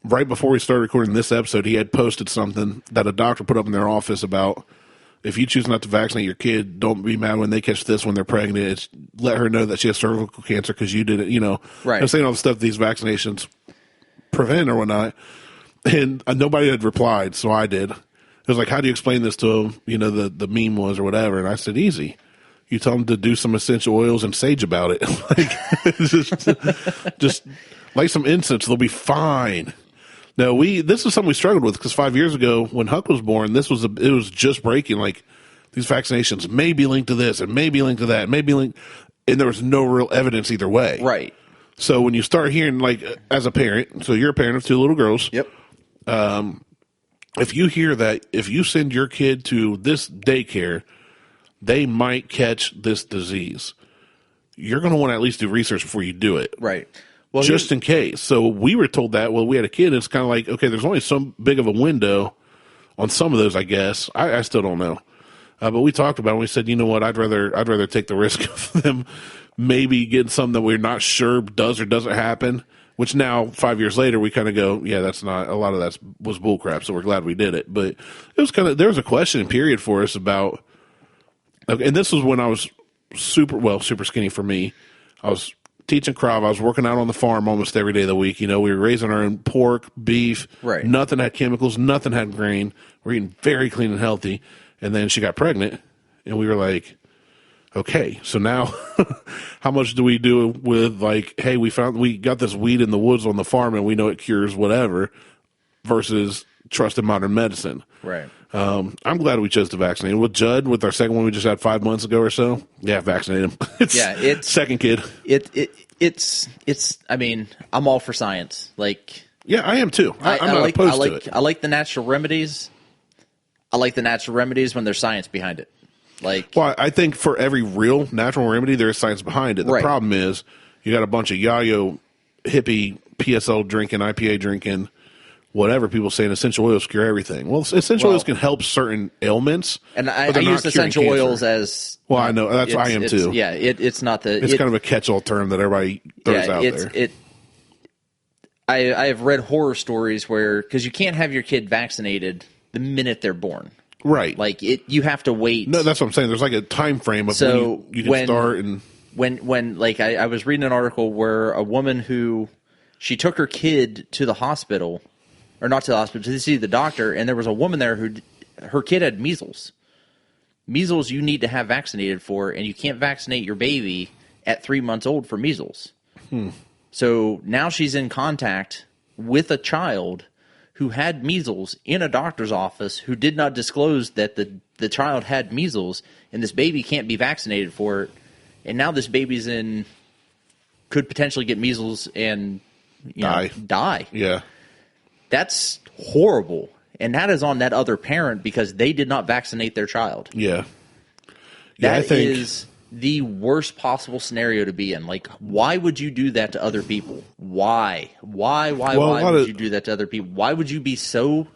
right before we started recording this episode, he had posted something that a doctor put up in their office about, if you choose not to vaccinate your kid, don't be mad when they catch this when they're pregnant. It's let her know that she has cervical cancer because you did it, Right. I'm saying all the stuff these vaccinations prevent or whatnot. And nobody had replied, so I did. It was like, how do you explain this to them? The meme was or whatever. And I said, easy. You tell them to do some essential oils and sage about it. just light some incense. They'll be fine. No, this is something we struggled with because 5 years ago when Huck was born, it was just breaking. Like, these vaccinations may be linked to this and may be linked to that, and there was no real evidence either way. Right. So when you start hearing, like, as a parent, so you're a parent of 2 little girls. Yep. If you hear that, if you send your kid to this daycare, they might catch this disease, you're going to want to at least do research before you do it. Right. Well, just in case. So we were told that, we had a kid, and it's kind of like, okay, there's only so big of a window on some of those, I guess. I still don't know. But we talked about it, and we said, you know what, I'd rather take the risk of them maybe getting something that we're not sure does or doesn't happen, which now, 5 years later, we kind of go, yeah, that's not, a lot of that was bullcrap, so we're glad we did it. But it was there was a question period for us about, and this was when I was super skinny for me. I was teaching Krav. I was working out on the farm almost every day of the week. We were raising our own pork, beef. Right. Nothing had chemicals. Nothing had grain. We're eating very clean and healthy. And then she got pregnant, and we were like, okay, so now how much do we do with, like, hey, we got this weed in the woods on the farm, and we know it cures whatever, versus trusted modern medicine. Right. I'm glad we chose to vaccinate him. With Judd, with our second one we just had 5 months ago or so, yeah, vaccinate him. It's second kid. It's. I mean, I'm all for science. Like, yeah, I am too. I'm not opposed to it. I like the natural remedies. I like the natural remedies when there's science behind it. Like, well, I think for every real natural remedy, there is science behind it. The problem is you got a bunch of yayo hippie PSL drinking, IPA drinking, whatever people saying essential oils cure everything. Well, essential oils can help certain ailments, and I use essential oils as I know that's I am too. Yeah, it's not the. It's kind of a catch-all term that everybody throws out there. I have read horror stories where, because you can't have your kid vaccinated the minute they're born. Right. Like, you have to wait. No, that's what I'm saying. There's like a time frame of when you can start. And when like, I was reading an article where a woman she took her kid to the hospital, or not to the hospital, to see the doctor, and there was a woman there her kid had measles. Measles you need to have vaccinated for, and you can't vaccinate your baby at 3 months old for measles. So now she's in contact with a child who had measles in a doctor's office who did not disclose that the child had measles, and this baby can't be vaccinated for it. And now this baby's could potentially get measles and die. Yeah. That's horrible. And that is on that other parent because they did not vaccinate their child. Yeah. That is the worst possible scenario to be in. Like, why would you do that to other people? Why? Why would you do that to other people? Why would you be so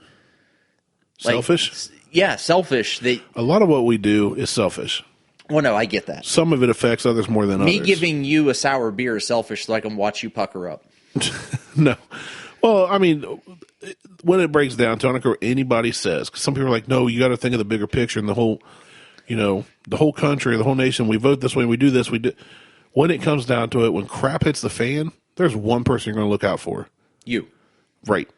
selfish? Yeah, selfish. A lot of what we do is selfish. Well, no, I get that. Some of it affects others more than others. Me giving you a sour beer is selfish so I can watch you pucker up. No. Well, I mean, when it breaks down to, I don't care what anybody says, because some people are like, no, you got to think of the bigger picture and the whole, the whole country, the whole nation. We vote this way, we do this, we do. When it comes down to it, when crap hits the fan, there's one person you're going to look out for. You. Right.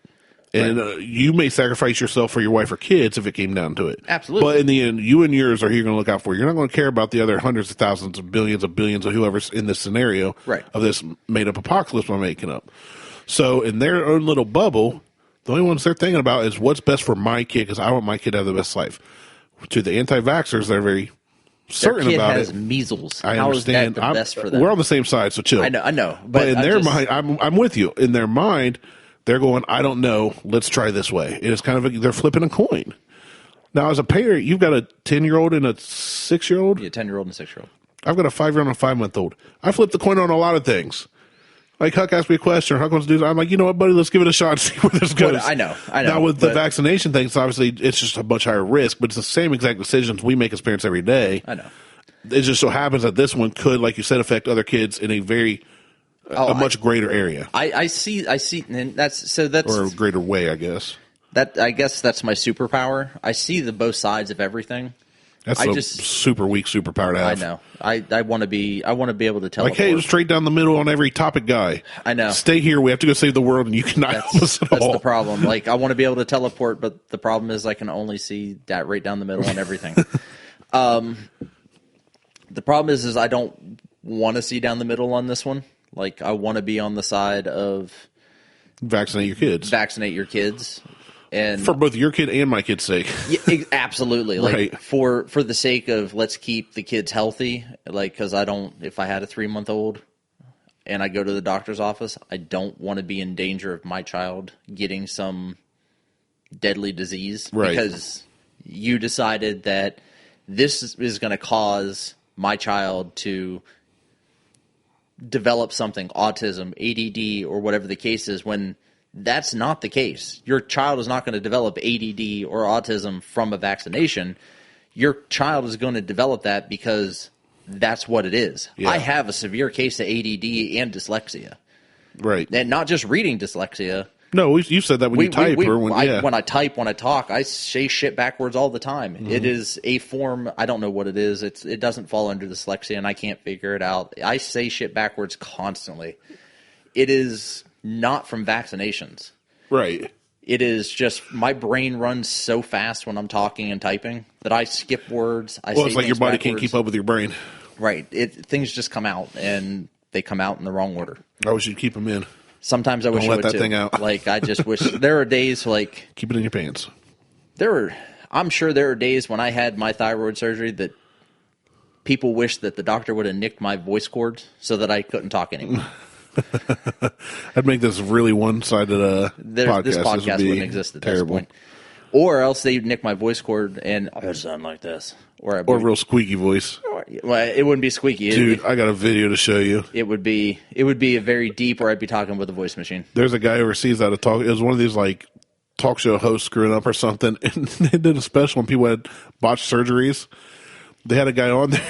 And you may sacrifice yourself for your wife or kids if it came down to it. Absolutely. But in the end, you and yours are who you're going to look out for. You're not going to care about the other hundreds of thousands of billions of whoever's in this scenario of this made-up apocalypse I'm making up. So in their own little bubble, the only ones they're thinking about is what's best for my kid because I want my kid to have the best life. To the anti-vaxxers, they're very certain about it. Their kid has measles. I understand. How is that the best for them? We're on the same side, so chill. I know. But in their mind, I'm with you. In their mind, they're going, I don't know. Let's try this way. It is kind of they're flipping a coin. Now, as a parent, you've got a 10-year-old and a 6-year-old. Yeah, 10-year-old and a 6-year-old. I've got a 5-year-old and a 5-month-old. I flip the coin on a lot of things. Like Huck asked me a question, or Huck wants to do. I'm like, you know what, buddy? Let's give it a shot and see where this goes. Well, I know. Now with the vaccination things, obviously, it's just a much higher risk, but it's the same exact decisions we make as parents every day. I know. It just so happens that this one could, like you said, affect other kids in a very a much greater area. I see, and that's or a greater way, I guess. I guess that's my superpower. I see the both sides of everything. That's super weak superpower to have. I know. I want to be able to teleport. Like, hey, straight down the middle on every topic guy. I know. Stay here. We have to go save the world, and you cannot help us at all. That's the problem. Like, I want to be able to teleport, but the problem is I can only see that right down the middle on everything. The problem is I don't want to see down the middle on this one. Like, I want to be on the side of vaccinate your kids. Vaccinate your kids. And for both your kid and my kid's sake. Yeah, absolutely. Like right. for the sake of let's keep the kids healthy. Like, because if I had a 3-month-old and I go to the doctor's office, I don't want to be in danger of my child getting some deadly disease. Right. Because you decided that this is going to cause my child to develop something, autism, ADD, or whatever the case is, when that's not the case. Your child is not going to develop ADD or autism from a vaccination. Your child is going to develop that because that's what it is. Yeah. I have a severe case of ADD and dyslexia. Right. And not just reading dyslexia. No, you said that when you type. When I type, when I talk, I say shit backwards all the time. Mm-hmm. It is a form, I don't know what it is. It doesn't fall under dyslexia, and I can't figure it out. I say shit backwards constantly. It is not from vaccinations. Right. It is just my brain runs so fast when I'm talking and typing that I skip words. It's like your body can't keep up with your brain. Right. Things just come out, and they come out in the wrong order. I wish you'd keep them in. Sometimes I wish I would let that thing out. Like, I just wish there are days like keep it in your pants. I'm sure there are days when I had my thyroid surgery that people wish that the doctor would have nicked my voice cords so that I couldn't talk anymore. I'd make this really one-sided podcast. This podcast wouldn't exist at this point. Or else they'd nick my voice cord and I would sound like this. Or a real squeaky voice. Well, it wouldn't be squeaky. Dude, I got a video to show you. It would be a very deep where I'd be talking with a voice machine. There's a guy overseas that it was one of these like talk show hosts screwing up or something, and they did a special when people had botched surgeries. They had a guy on there.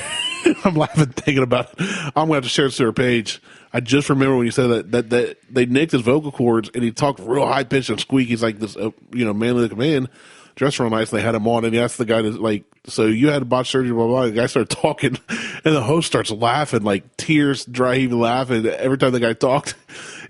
I'm laughing thinking about it. I'm going to have to share this to her page. I just remember when you said that they nicked his vocal cords and he talked real high pitched and squeaky. He's like this, manly looking man, dressed real nice. And they had him on and he asked the guy to like, so you had a botched surgery, blah, blah, blah. The guy started talking and the host starts laughing, like tears, dry heaving laughing every time the guy talked.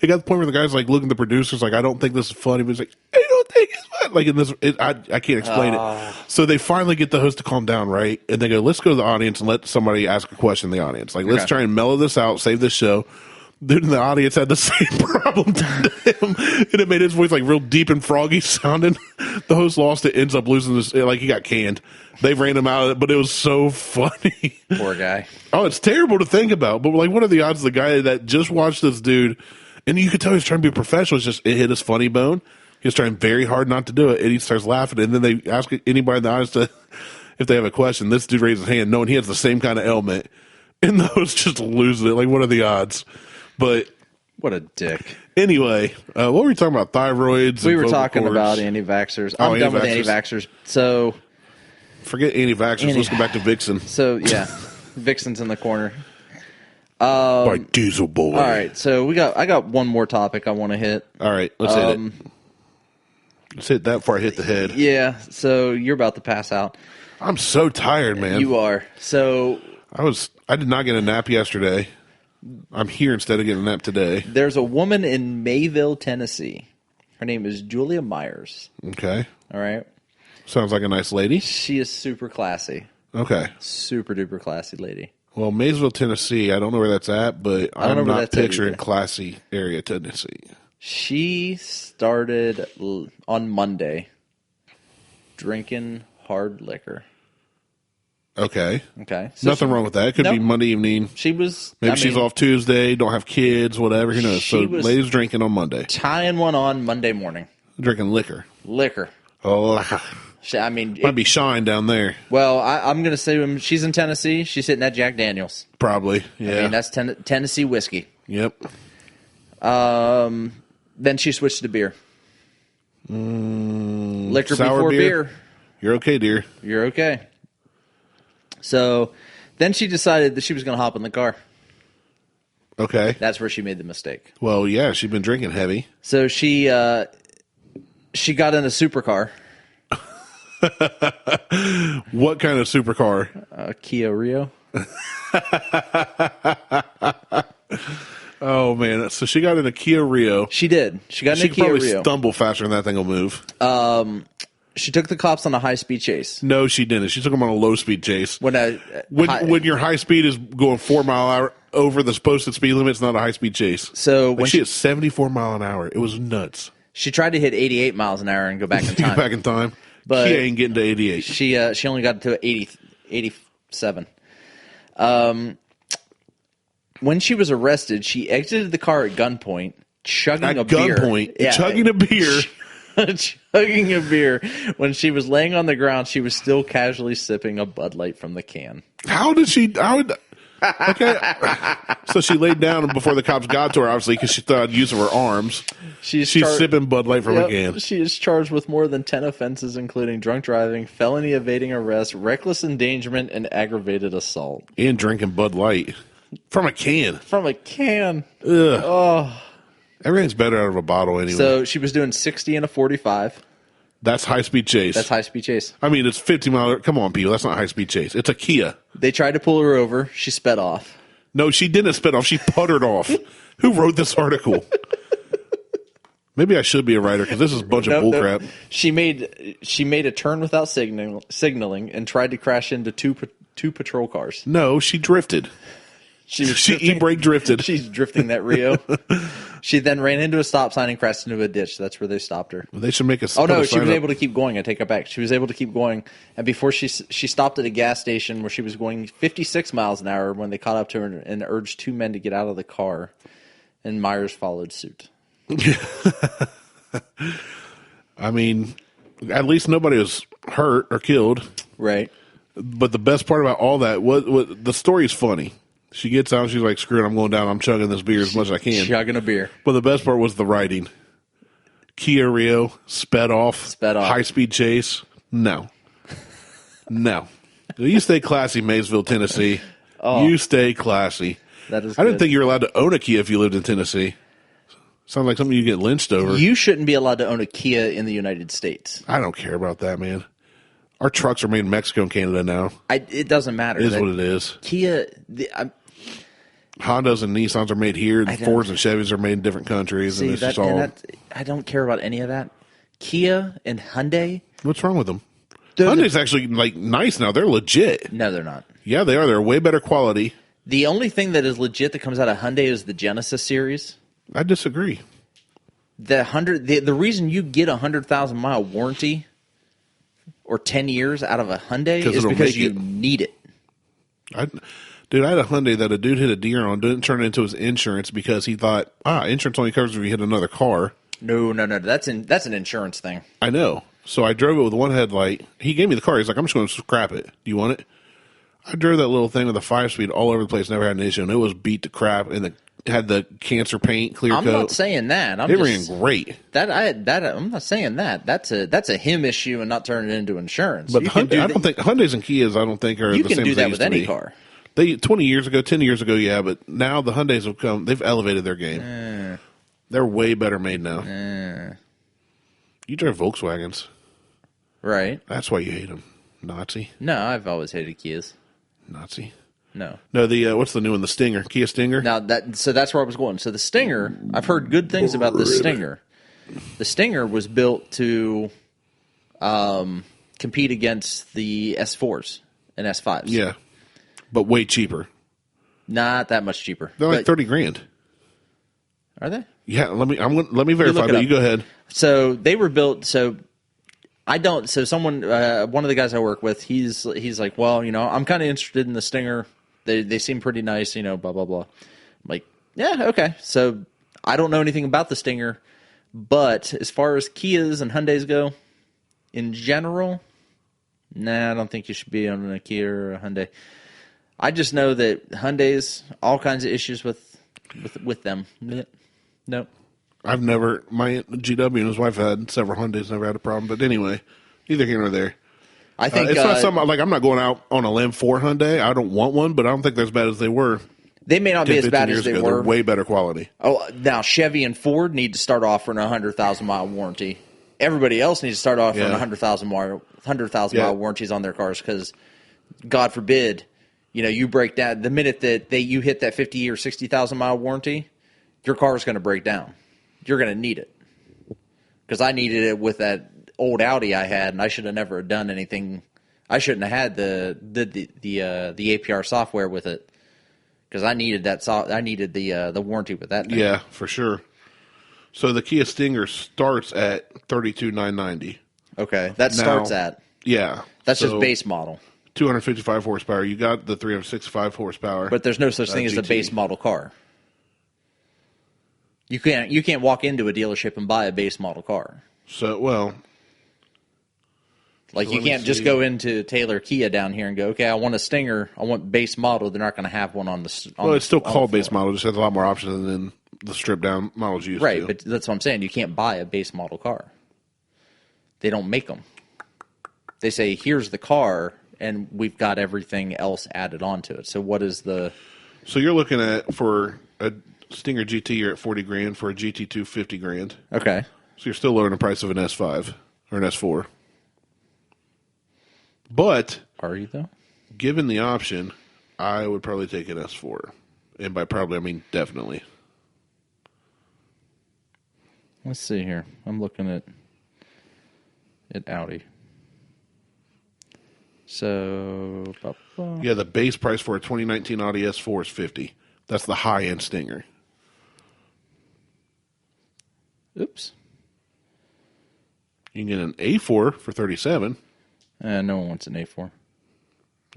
It got to the point where the guy's like looking at the producers like, I don't think this is funny. But he's like, I don't think it's funny. what? Like in this, I can't explain it. So they finally get the host to calm down, right? And they go, let's go to the audience and let somebody ask a question in the audience. Like, let's try and mellow this out, save this show. Dude in the audience had the same problem to him, and it made his voice like real deep and froggy sounding. The host lost it, ends up losing this, like he got canned. They ran him out of it, but it was so funny. Poor guy. Oh, it's terrible to think about, but like, what are the odds the guy that just watched this dude, and you could tell he was trying to be a professional, it hit his funny bone. He was trying very hard not to do it, and he starts laughing, and then they ask anybody in the audience if they have a question. This dude raises his hand, knowing he has the same kind of ailment, and the host just loses it. Like, what are the odds? But what a dick. Anyway, what were we talking about? Thyroids? We were talking about anti-vaxxers. I'm done with anti-vaxxers. So forget anti-vaxxers. Let's go back to Vixen. So yeah, Vixen's in the corner. By Diesel Boy. All right, so I got one more topic I want to hit. All right, let's hit it. Let's hit that before I hit the head. Yeah. So you're about to pass out. I'm so tired, man. You are. So I did not get a nap yesterday. I'm here instead of getting a nap today. There's a woman in Mayville, Tennessee. Her name is Julia Myers. Okay. All right. Sounds like a nice lady. She is super classy. Okay. Super duper classy lady. Well, Maysville, Tennessee, I don't know where that's at, but I'm not picturing classy area Tennessee. She started on Monday drinking hard liquor. Okay. So nothing wrong with that. It could be Monday evening. She's off Tuesday, don't have kids, whatever. Who knows? So ladies drinking on Monday. Tying one on Monday morning. Drinking liquor. Oh, might be Shine down there. Well, I'm going to say when she's in Tennessee, she's hitting that Jack Daniels. Probably, yeah. I mean, that's Tennessee whiskey. Yep. Then she switched to beer. Liquor before beer. You're okay, dear. You're okay. So then she decided that she was going to hop in the car. Okay. That's where she made the mistake. Well, yeah, she's been drinking heavy. So she got in a supercar. What kind of supercar? A Kia Rio. Oh, man. So she got in a Kia Rio. She did. She got in a Kia Rio. She could probably stumble faster than that thing will move. She took the cops on a high-speed chase. No, she didn't. She took them on a low-speed chase. When your high speed is going 4 mile an hour over the posted speed limit, it's not a high-speed chase. So when she hit 74 mile an hour, it was nuts. She tried to hit 88 miles an hour and go back in time. Go back in time. But Kia ain't getting to 88. She only got to 87. When she was arrested, she exited the car at gunpoint, chugging a beer. Chugging a beer. Chugging a beer. When she was laying on the ground, she was still casually sipping a Bud Light from the can. Okay. So she laid down before the cops got to her, obviously, because she thought use of her arms. She's sipping Bud Light from a can. She is charged with more than 10 offenses, including drunk driving, felony evading arrest, reckless endangerment, and aggravated assault. And drinking Bud Light. From a can. Ugh. Oh. Everything's better out of a bottle anyway. So she was doing 60 and a 45. That's high-speed chase. I mean, it's 50 miles. Come on, people. That's not high-speed chase. It's a Kia. They tried to pull her over. She sped off. No, she didn't sped off. She puttered off. Who wrote this article? Maybe I should be a writer because this is a bunch of bullcrap. No. She made a turn without signaling and tried to crash into two patrol cars. No, she drifted. She e-brake drifted. She's drifting that Rio. She then ran into a stop sign and crashed into a ditch. That's where they stopped her. Well, they should make a. Oh no, she was able to keep going. I take it back. She was able to keep going, and before she stopped at a gas station where she was going 56 miles an hour when they caught up to her and urged two men to get out of the car, and Myers followed suit. I mean, at least nobody was hurt or killed, right? But the best part about all that, what the story is funny. She gets out, she's like, screw it, I'm going down, I'm chugging this beer as much as I can. Chugging a beer. But the best part was the writing. Kia Rio, sped off. High-speed chase. No. You stay classy, Maysville, Tennessee. Oh, you stay classy. That is I didn't think you were allowed to own a Kia if you lived in Tennessee. Sounds like something you get lynched over. You shouldn't be allowed to own a Kia in the United States. I don't care about that, man. Our trucks are made in Mexico and Canada now. It doesn't matter. It is what it is. Kia... Hondas and Nissans are made here. Fords and Chevys are made in different countries. See, I don't care about any of that. Kia and Hyundai. What's wrong with them? They're Hyundai's actually like nice now. They're legit. No, they're not. Yeah, they are. They're way better quality. The only thing that is legit that comes out of Hyundai is the Genesis series. I disagree. The reason you get 100,000-mile warranty or 10 years out of a Hyundai is because you need it. Dude, I had a Hyundai that a dude hit a deer on, didn't turn it into his insurance because he thought, insurance only covers if you hit another car. No. That's an insurance thing. I know. So I drove it with one headlight. He gave me the car. He's like, I'm just going to scrap it. Do you want it? I drove that little thing with a 5-speed all over the place, never had an issue, and it was beat to crap, and it had the cancer paint, clear coat. I'm not saying that. It ran great. I'm not saying that. That's a him issue and not turning it into insurance. But I don't think Hyundais and Kias, I don't think are the same. You can do that with any car. 10 years ago, yeah, but now the Hyundais have come. They've elevated their game. They're way better made now. You drive Volkswagens, right? That's why you hate them, Nazi. No, I've always hated Kias. Nazi. No. The what's the new one? The Stinger, Kia Stinger. Now that's where I was going. So the Stinger, I've heard good things about the Stinger. The Stinger was built to compete against the S4s and S5s. Yeah, but way cheaper. Not that much cheaper. They're like $30,000. Are they? Yeah. Let me verify. But you go ahead. So they were built. So I don't. So someone, one of the guys I work with, he's like, well, I'm kind of interested in the Stinger. They seem pretty nice, blah blah blah. I'm like, yeah, okay. So I don't know anything about the Stinger, but as far as Kias and Hyundais go, in general, I don't think you should be on a Kia or a Hyundai. I just know that Hyundais, all kinds of issues with them. Nope. I've never. My GW and his wife had several Hyundais, never had a problem. But anyway, neither here nor there. I think it's not something like I'm not going out on a limb for Hyundai. I don't want one, but I don't think they're as bad as they were. They may not be as bad as they were. They're way better quality. Oh, now Chevy and Ford need to start offering a 100,000-mile warranty. Everybody else needs to start offering 100,000-mile warranties on their cars because, God forbid, you break down the minute that you hit that 50 or 60,000-mile warranty, your car is going to break down. You're going to need it because I needed it with that old Audi I had, and I should have never done anything. I shouldn't have had the APR software with it because I needed that. I needed the warranty with that thing. Yeah, for sure. So the Kia Stinger starts at $32,990. Okay, starts at That's just base model. 255 horsepower. You got the 365 horsepower, but there's no such thing as a base model car. You can't walk into a dealership and buy a base model car. So you can't just go into Taylor Kia down here and go, okay, I want a Stinger. I want base model. They're not going to have one on the. It's still called base model. Just has a lot more options than the stripped down models used to. Right, but that's what I'm saying. You can't buy a base model car. They don't make them. They say, here's the car, and we've got everything else added onto it. So what is the? So you're looking at for a Stinger GT, you're at $40,000. For a GT2, $50,000. Okay. So you're still lowering the price of an S5 or an S4. But are you though? Given the option, I would probably take an S4, and by probably I mean definitely. Let's see here. I'm looking at Audi. So yeah, the base price for a 2019 Audi S4 is $50,000. That's the high end Stinger. Oops. You can get an A4 for $37,000. No one wants an A4.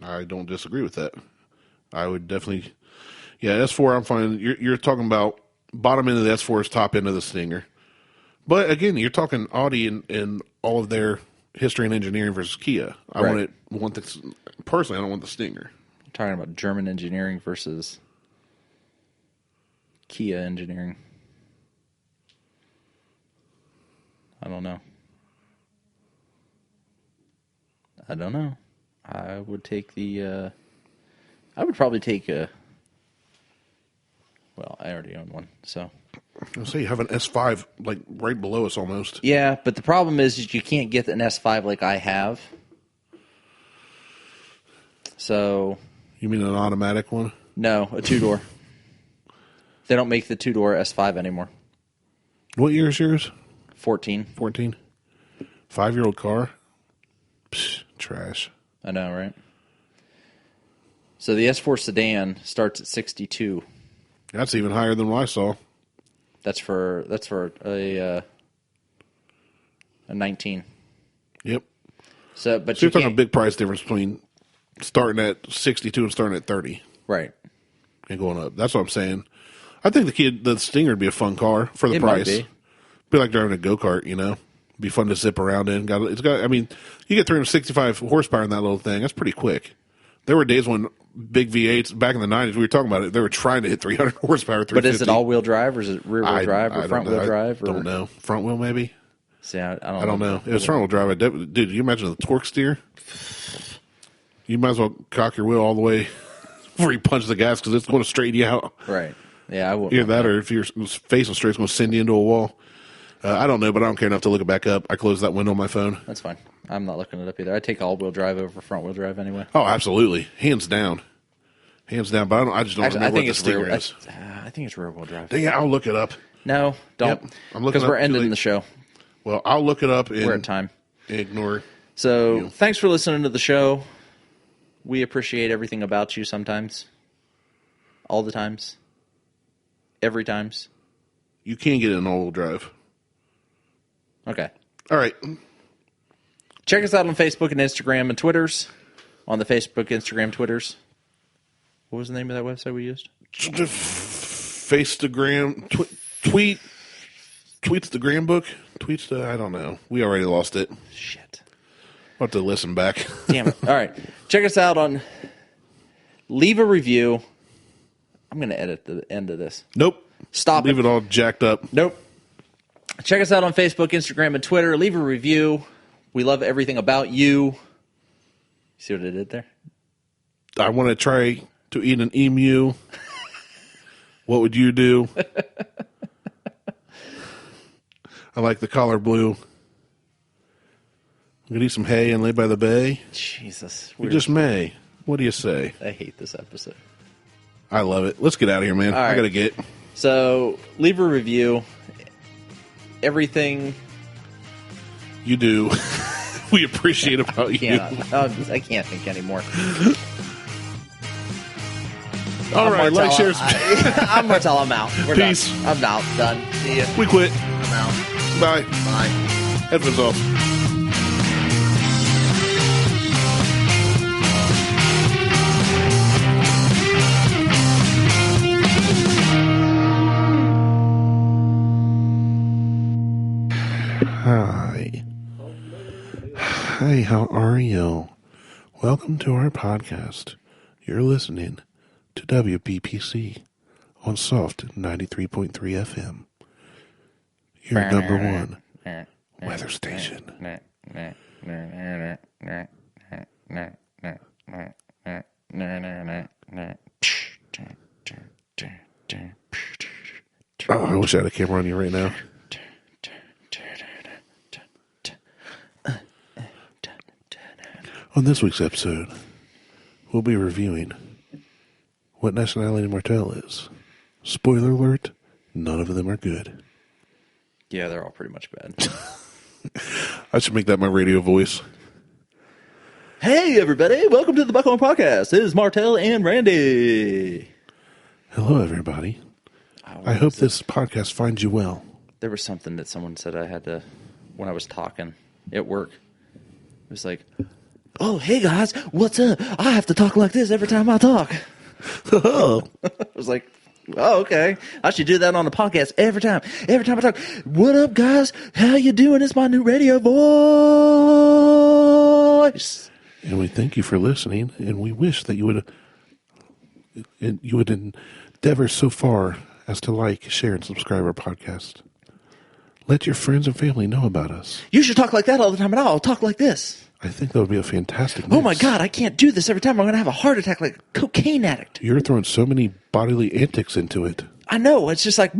I don't disagree with that. I would definitely, S4. I'm fine. You're talking about bottom end of the S4 is top end of the Stinger, but again, you're talking Audi and all of their history and engineering versus Kia. I personally, I don't want the Stinger. You're talking about German engineering versus Kia engineering. I don't know. I would take I would probably take a. Well, I already own one, so. I'll say you have an S5 like right below us almost. Yeah, but the problem is you can't get an S5 like I have. So. You mean an automatic one? No, a 2-door. They don't make the 2-door S5 anymore. What year is yours? 14. 14? 5-year-old car? Psh, trash. I know, right? So the S4 sedan starts at 62. That's even higher than what I saw. That's for a 19. Yep. So, but So you're you talking a big price difference between starting at 62 and starting at 30. Right. And going up. That's what I'm saying. I think the Stinger would be a fun car for the It price. might Be like driving a go-kart, you know? Be fun to zip around in. I mean, you get 365 horsepower in that little thing. That's pretty quick. There were days when big V8s, back in the 90s, we were talking about it, they were trying to hit 300 horsepower, 350. But is it all-wheel drive, or is it rear-wheel drive, or front-wheel drive? I don't know. Front wheel, maybe? See, I don't know. If it was front-wheel drive, dude, you imagine the torque steer? You might as well cock your wheel all the way before you punch the gas, because it's going to straighten you out. Right. Yeah, I wouldn't. Either that, or if you're facing straight, it's going to send you into a wall. I don't know, but I don't care enough to look it back up. I closed that window on my phone. That's fine. I'm not looking it up either. I take all-wheel drive over front-wheel drive anyway. Oh, absolutely. Hands down. Hands down. But I just don't remember what the Stinger is. I think it's rear-wheel drive. Yeah, I'll look it up. No, don't. Yep, I'm looking because we're up ending the show. Well, I'll look it up. We're at time. Ignore. So, thanks for listening to the show. We appreciate everything about you sometimes. All the times. Every times. You can get an all-wheel drive. Okay. All right. Check us out on Facebook and Instagram and Twitters. On the Facebook, Instagram, Twitters. What was the name of that website we used? Faceagram. Tweets the gram book? I don't know. We already lost it. Shit. We'll have to listen back. Damn it. All right. Check us out on... Leave a review. I'm going to edit the end of this. Nope. Stop Leave it all jacked up. Nope. Check us out on Facebook, Instagram, and Twitter. Leave a review. We love everything about you. See what I did there? I want to try to eat an emu. What would you do? I like the collar blue. I'm going to eat some hay and lay by the bay. Jesus. We just may. What do you say? I hate this episode. I love it. Let's get out of here, man. Right. I got to get. So, leave a review. Everything you do, we appreciate about you. I can't think anymore. All right, like, share. I'm Martelle. I'm out. We're Peace. Done. I'm out. Done. See ya. We quit. I'm out. Bye. Bye. Headphones off. Hi, how are you? Welcome to our podcast. You're listening to WBPC on Soft 93.3 FM. Your number one weather station. Oh, I wish I had a camera on you right now. On this week's episode, we'll be reviewing what nationality Martelle is. Spoiler alert, none of them are good. Yeah, they're all pretty much bad. I should make that my radio voice. Hey, everybody. Welcome to the Buckhorn Podcast. This is Martelle and Randy. Hello, everybody. I hope this podcast finds you well. There was something that someone said I had to, when I was talking at work. It was like, oh, hey, guys, what's up? I have to talk like this every time I talk. I was like, oh, okay. I should do that on a podcast every time. Every time I talk, what up, guys? How you doing? It's my new radio voice. And we thank you for listening, and we wish that you would endeavor so far as to like, share, and subscribe our podcast. Let your friends and family know about us. You should talk like that all the time, and I'll talk like this. I think that would be a fantastic mix. Oh, my God, I can't do this every time. I'm going to have a heart attack like a cocaine addict. You're throwing so many bodily antics into it. I know. It's just like...